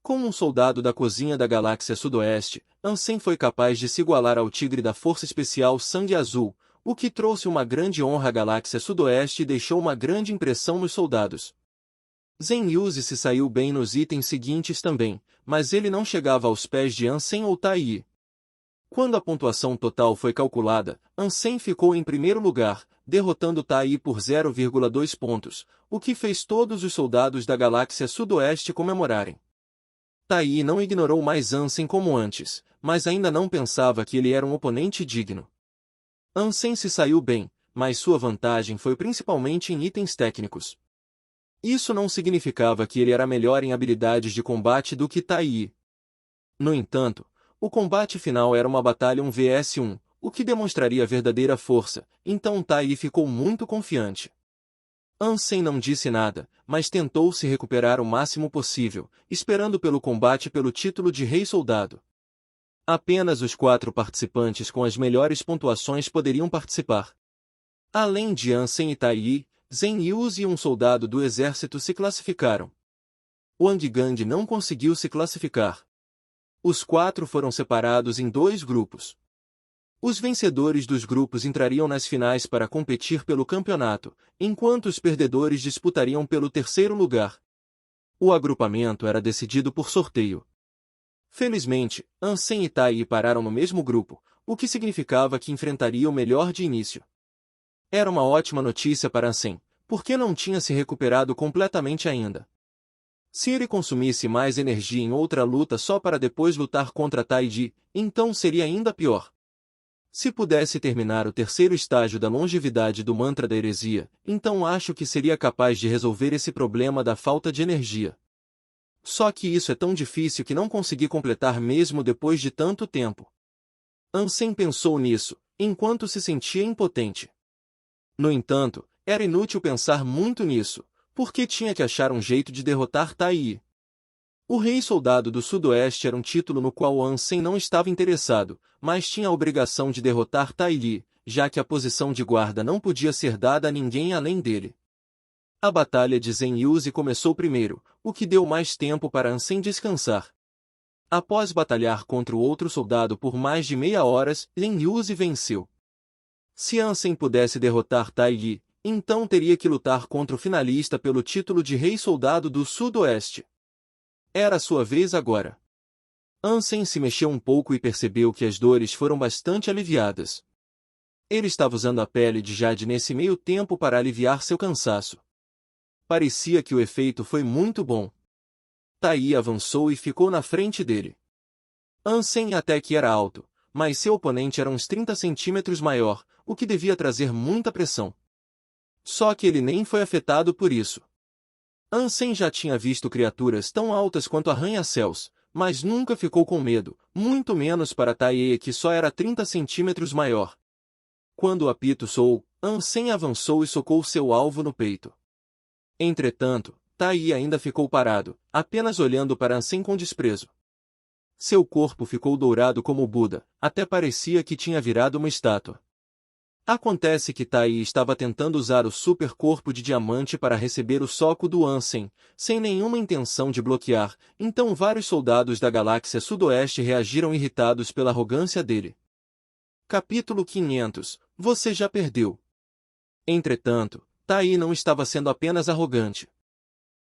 Como um soldado da cozinha da galáxia sudoeste, Ansem foi capaz de se igualar ao tigre da Força Especial Sangue Azul, o que trouxe uma grande honra à galáxia sudoeste e deixou uma grande impressão nos soldados. Zen Yuzi se saiu bem nos itens seguintes também, mas ele não chegava aos pés de Ansem ou Tai. Quando a pontuação total foi calculada, Ansem ficou em primeiro lugar, derrotando Tai por 0,2 pontos, o que fez todos os soldados da galáxia sudoeste comemorarem. Tai não ignorou mais Ansem como antes, mas ainda não pensava que ele era um oponente digno. Ansem se saiu bem, mas sua vantagem foi principalmente em itens técnicos. Isso não significava que ele era melhor em habilidades de combate do que Tai. No entanto, o combate final era uma batalha 1 vs 1, o que demonstraria verdadeira força, então Tai ficou muito confiante. Ansem não disse nada, mas tentou se recuperar o máximo possível, esperando pelo combate pelo título de Rei Soldado. Apenas os 4 participantes com as melhores pontuações poderiam participar. Além de Ansem e Tai, Zen Yuzi e um soldado do exército se classificaram. Wang Gang não conseguiu se classificar. Os 4 foram separados em 2 grupos. Os vencedores dos grupos entrariam nas finais para competir pelo campeonato, enquanto os perdedores disputariam pelo terceiro lugar. O agrupamento era decidido por sorteio. Felizmente, Ansem e Tai pararam no mesmo grupo, o que significava que enfrentariam o melhor de início. Era uma ótima notícia para Ansem, porque não tinha se recuperado completamente ainda. Se ele consumisse mais energia em outra luta só para depois lutar contra Tai, então seria ainda pior. Se pudesse terminar o terceiro estágio da longevidade do mantra da heresia, então acho que seria capaz de resolver esse problema da falta de energia. Só que isso é tão difícil que não consegui completar mesmo depois de tanto tempo. Ansem pensou nisso, enquanto se sentia impotente. No entanto, era inútil pensar muito nisso, porque tinha que achar um jeito de derrotar Tai. O Rei Soldado do Sudoeste era um título no qual Ansem não estava interessado, mas tinha a obrigação de derrotar Tai, já que a posição de guarda não podia ser dada a ninguém além dele. A batalha de Zen Yuzi começou primeiro, o que deu mais tempo para Ansem descansar. Após batalhar contra o outro soldado por mais de meia hora, Zen Yuzi venceu. Se Ansem pudesse derrotar Tai, então teria que lutar contra o finalista pelo título de Rei Soldado do Sudoeste. Era sua vez agora. Ansem se mexeu um pouco e percebeu que as dores foram bastante aliviadas. Ele estava usando a pele de Jade nesse meio tempo para aliviar seu cansaço. Parecia que o efeito foi muito bom. Tai avançou e ficou na frente dele. Ansem até que era alto, mas seu oponente era uns 30 centímetros maior, o que devia trazer muita pressão. Só que ele nem foi afetado por isso. Ansem já tinha visto criaturas tão altas quanto arranha-céus, mas nunca ficou com medo, muito menos para Tai que só era 30 centímetros maior. Quando o apito soou, Ansem avançou e socou seu alvo no peito. Entretanto, Tai ainda ficou parado, apenas olhando para Ansem com desprezo. Seu corpo ficou dourado como Buda, até parecia que tinha virado uma estátua. Acontece que Tai estava tentando usar o super corpo de diamante para receber o soco do Ansem, sem nenhuma intenção de bloquear, então vários soldados da galáxia sudoeste reagiram irritados pela arrogância dele. Capítulo 500 – Você já perdeu. Entretanto, Tai não estava sendo apenas arrogante.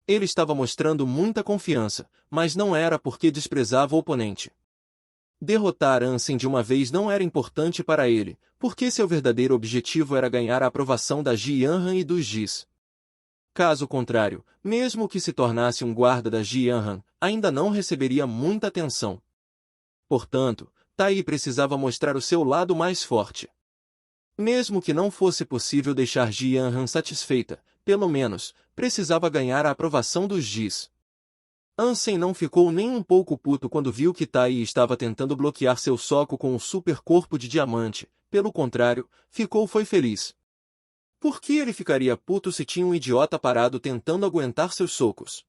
Ele estava mostrando muita confiança, mas não era porque desprezava o oponente. Derrotar Ansem de uma vez não era importante para ele, porque seu verdadeiro objetivo era ganhar a aprovação da Jianhan e dos Jis. Caso contrário, mesmo que se tornasse um guarda da Jianhan, ainda não receberia muita atenção. Portanto, Tai precisava mostrar o seu lado mais forte. Mesmo que não fosse possível deixar Jianhan satisfeita, pelo menos, precisava ganhar a aprovação dos Jis. Ansem não ficou nem um pouco puto quando viu que Tai estava tentando bloquear seu soco com o super corpo de diamante, pelo contrário, foi feliz. Por que ele ficaria puto se tinha um idiota parado tentando aguentar seus socos?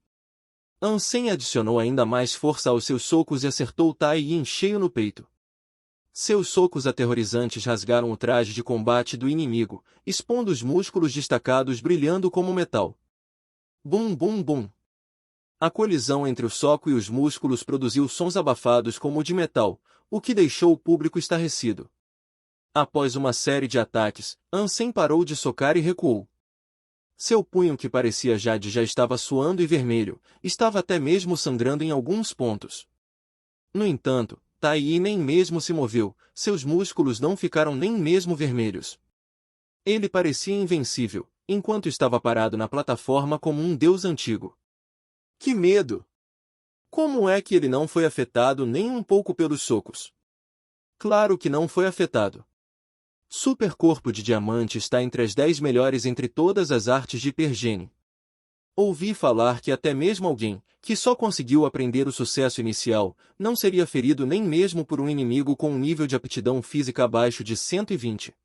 Ansem adicionou ainda mais força aos seus socos e acertou Tai em cheio no peito. Seus socos aterrorizantes rasgaram o traje de combate do inimigo, expondo os músculos destacados brilhando como metal. Bum bum bum. A colisão entre o soco e os músculos produziu sons abafados como o de metal, o que deixou o público estarrecido. Após uma série de ataques, Ansem parou de socar e recuou. Seu punho que parecia jade já estava suando e vermelho, estava até mesmo sangrando em alguns pontos. No entanto, Tai nem mesmo se moveu, seus músculos não ficaram nem mesmo vermelhos. Ele parecia invencível, enquanto estava parado na plataforma como um deus antigo. Que medo! Como é que ele não foi afetado nem um pouco pelos socos? Claro que não foi afetado. Super Corpo de Diamante está entre as 10 melhores entre todas as artes de Pergene. Ouvi falar que até mesmo alguém, que só conseguiu aprender o sucesso inicial, não seria ferido nem mesmo por um inimigo com um nível de aptidão física abaixo de 120.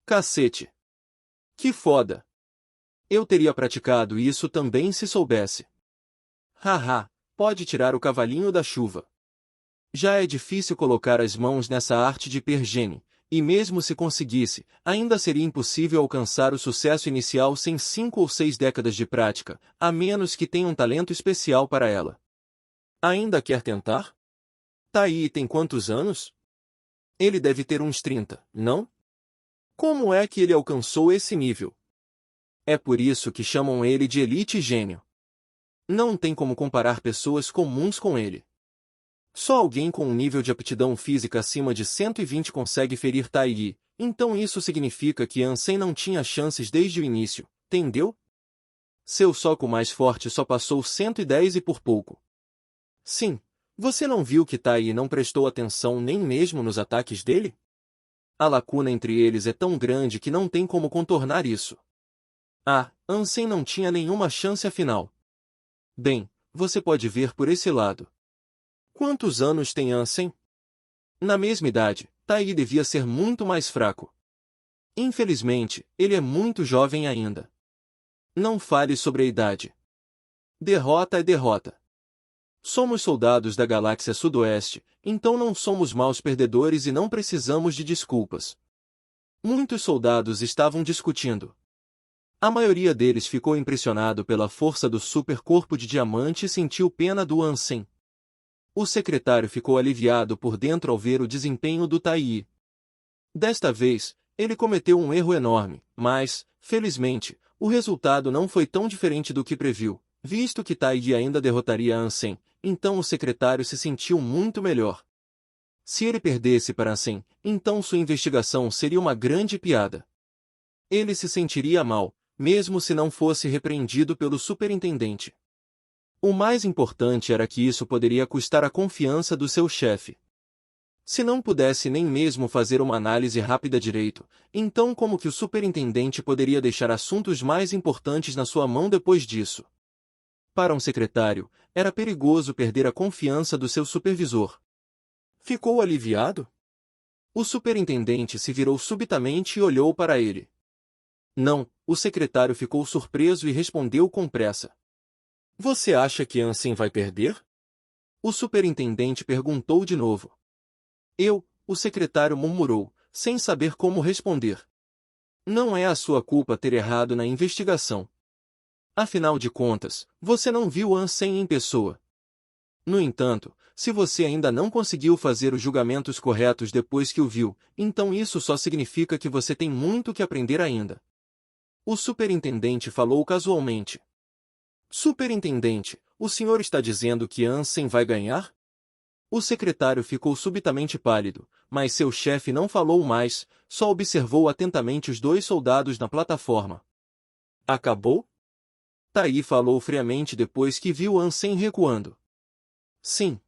Cacete! Que foda! Eu teria praticado isso também se soubesse. Haha, pode tirar o cavalinho da chuva. Já é difícil colocar as mãos nessa arte de Pergene, e mesmo se conseguisse, ainda seria impossível alcançar o sucesso inicial sem 5 ou 6 décadas de prática, a menos que tenha um talento especial para ela. Ainda quer tentar? Tai tem quantos anos? Ele deve ter uns 30, não? Como é que ele alcançou esse nível? É por isso que chamam ele de Elite Gênio. Não tem como comparar pessoas comuns com ele. Só alguém com um nível de aptidão física acima de 120 consegue ferir Tai, então isso significa que Ansem não tinha chances desde o início, entendeu? Seu soco mais forte só passou 110 e por pouco. Sim, você não viu que Tai não prestou atenção nem mesmo nos ataques dele? A lacuna entre eles é tão grande que não tem como contornar isso. Ansem não tinha nenhuma chance afinal. Bem, você pode ver por esse lado. Quantos anos tem Ansem? Na mesma idade, Tai devia ser muito mais fraco. Infelizmente, ele é muito jovem ainda. Não fale sobre a idade. Derrota é derrota. Somos soldados da galáxia sudoeste, então não somos maus perdedores e não precisamos de desculpas. Muitos soldados estavam discutindo. A maioria deles ficou impressionado pela força do super corpo de diamante e sentiu pena do Ansem. O secretário ficou aliviado por dentro ao ver o desempenho do Tai. Desta vez, Ele cometeu um erro enorme, mas, felizmente, o resultado não foi tão diferente do que previu, visto que Taiji ainda derrotaria Ansem, então o secretário se sentiu muito melhor. Se ele perdesse para Ansem, então sua investigação seria uma grande piada. Ele se sentiria mal, mesmo se não fosse repreendido pelo superintendente. O mais importante era que isso poderia custar a confiança do seu chefe. Se não pudesse nem mesmo fazer uma análise rápida direito, então como que o superintendente poderia deixar assuntos mais importantes na sua mão depois disso? Para um secretário, era perigoso perder a confiança do seu supervisor. Ficou aliviado? O superintendente se virou subitamente e olhou para ele. Não, o secretário ficou surpreso e respondeu com pressa. Você acha que Ansem vai perder? O superintendente perguntou de novo. O secretário murmurou, sem saber como responder. Não é a sua culpa ter errado na investigação. Afinal de contas, você não viu Ansem em pessoa. No entanto, se você ainda não conseguiu fazer os julgamentos corretos depois que o viu, então isso só significa que você tem muito que aprender ainda. O superintendente falou casualmente. Superintendente, o senhor está dizendo que Ansem vai ganhar? O secretário ficou subitamente pálido, mas seu chefe não falou mais, só observou atentamente os dois soldados na plataforma. Acabou? Tai falou friamente depois que viu Ansem recuando. Sim.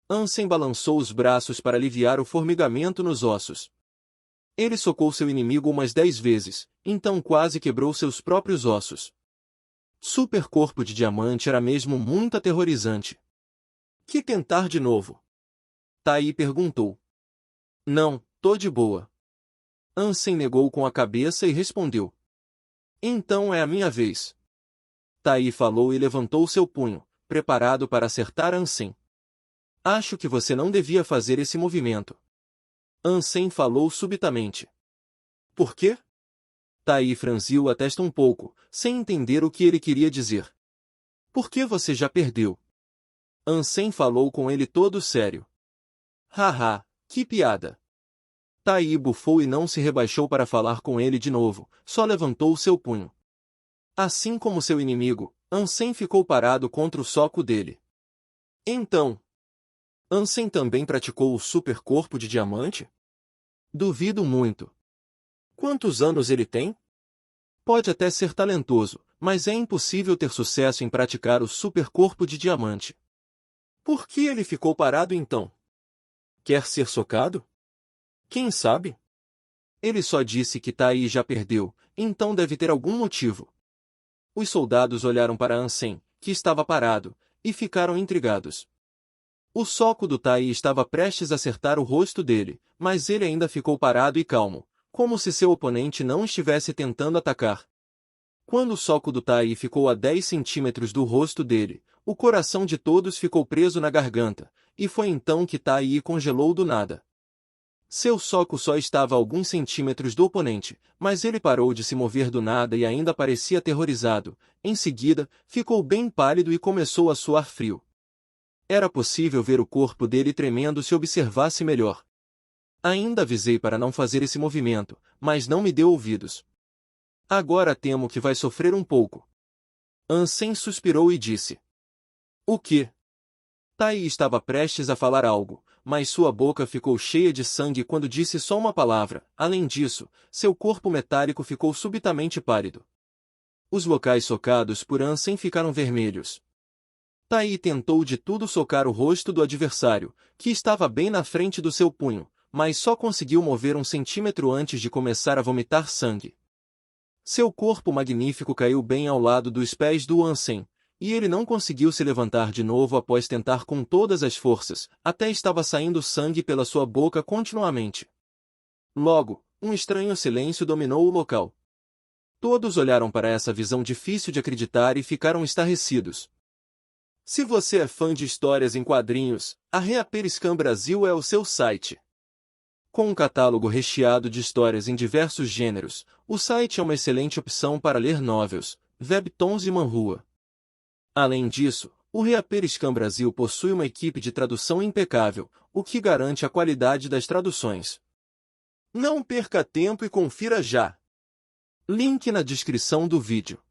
Ansem balançou os braços para aliviar o formigamento nos ossos. Ele socou seu inimigo umas 10 vezes, então quase quebrou seus próprios ossos. Supercorpo de diamante era mesmo muito aterrorizante. Que tentar de novo? Tai perguntou. Não, tô de boa. Ansem negou com a cabeça e respondeu. Então é a minha vez. Tai falou e levantou seu punho, preparado para acertar Ansem. Acho que você não devia fazer esse movimento. Ansem falou subitamente. Por quê? Tai franziu a testa um pouco, sem entender o que ele queria dizer. Por que você já perdeu? Ansem falou com ele todo sério. Haha, que piada. Tai bufou e não se rebaixou para falar com ele de novo, só levantou seu punho. Assim como seu inimigo, Ansem ficou parado contra o soco dele. Então, Ansem também praticou o supercorpo de diamante? Duvido muito. Quantos anos ele tem? Pode até ser talentoso, mas é impossível ter sucesso em praticar o supercorpo de diamante. Por que ele ficou parado então? Quer ser socado? Quem sabe? Ele só disse que Tai já perdeu, então deve ter algum motivo. Os soldados olharam para Ansem, que estava parado, e ficaram intrigados. O soco do Tai estava prestes a acertar o rosto dele, mas ele ainda ficou parado e calmo, como se seu oponente não estivesse tentando atacar. Quando o soco do Tai ficou a 10 centímetros do rosto dele, o coração de todos ficou preso na garganta, e foi então que Tai congelou do nada. Seu soco só estava a alguns centímetros do oponente, mas ele parou de se mover do nada e ainda parecia aterrorizado. Em seguida, ficou bem pálido e começou a suar frio. Era possível ver o corpo dele tremendo se observasse melhor. Ainda avisei para não fazer esse movimento, mas não me deu ouvidos. Agora temo que vai sofrer um pouco. Ansem suspirou e disse. O quê? Tai estava prestes a falar algo, mas sua boca ficou cheia de sangue quando disse só uma palavra. Além disso, seu corpo metálico ficou subitamente pálido. Os locais socados por Ansem ficaram vermelhos. Tai tentou de tudo socar o rosto do adversário, que estava bem na frente do seu punho, mas só conseguiu mover 1 centímetro antes de começar a vomitar sangue. Seu corpo magnífico caiu bem ao lado dos pés do Ansem, e ele não conseguiu se levantar de novo após tentar com todas as forças, até estava saindo sangue pela sua boca continuamente. Logo, um estranho silêncio dominou o local. Todos olharam para essa visão difícil de acreditar e ficaram estarrecidos. Se você é fã de histórias em quadrinhos, a Reaperiscan Brasil é o seu site. Com um catálogo recheado de histórias em diversos gêneros, o site é uma excelente opção para ler novels, webtoons e manhua. Além disso, o Reaperiscan Brasil possui uma equipe de tradução impecável, o que garante a qualidade das traduções. Não perca tempo e confira já. Link na descrição do vídeo.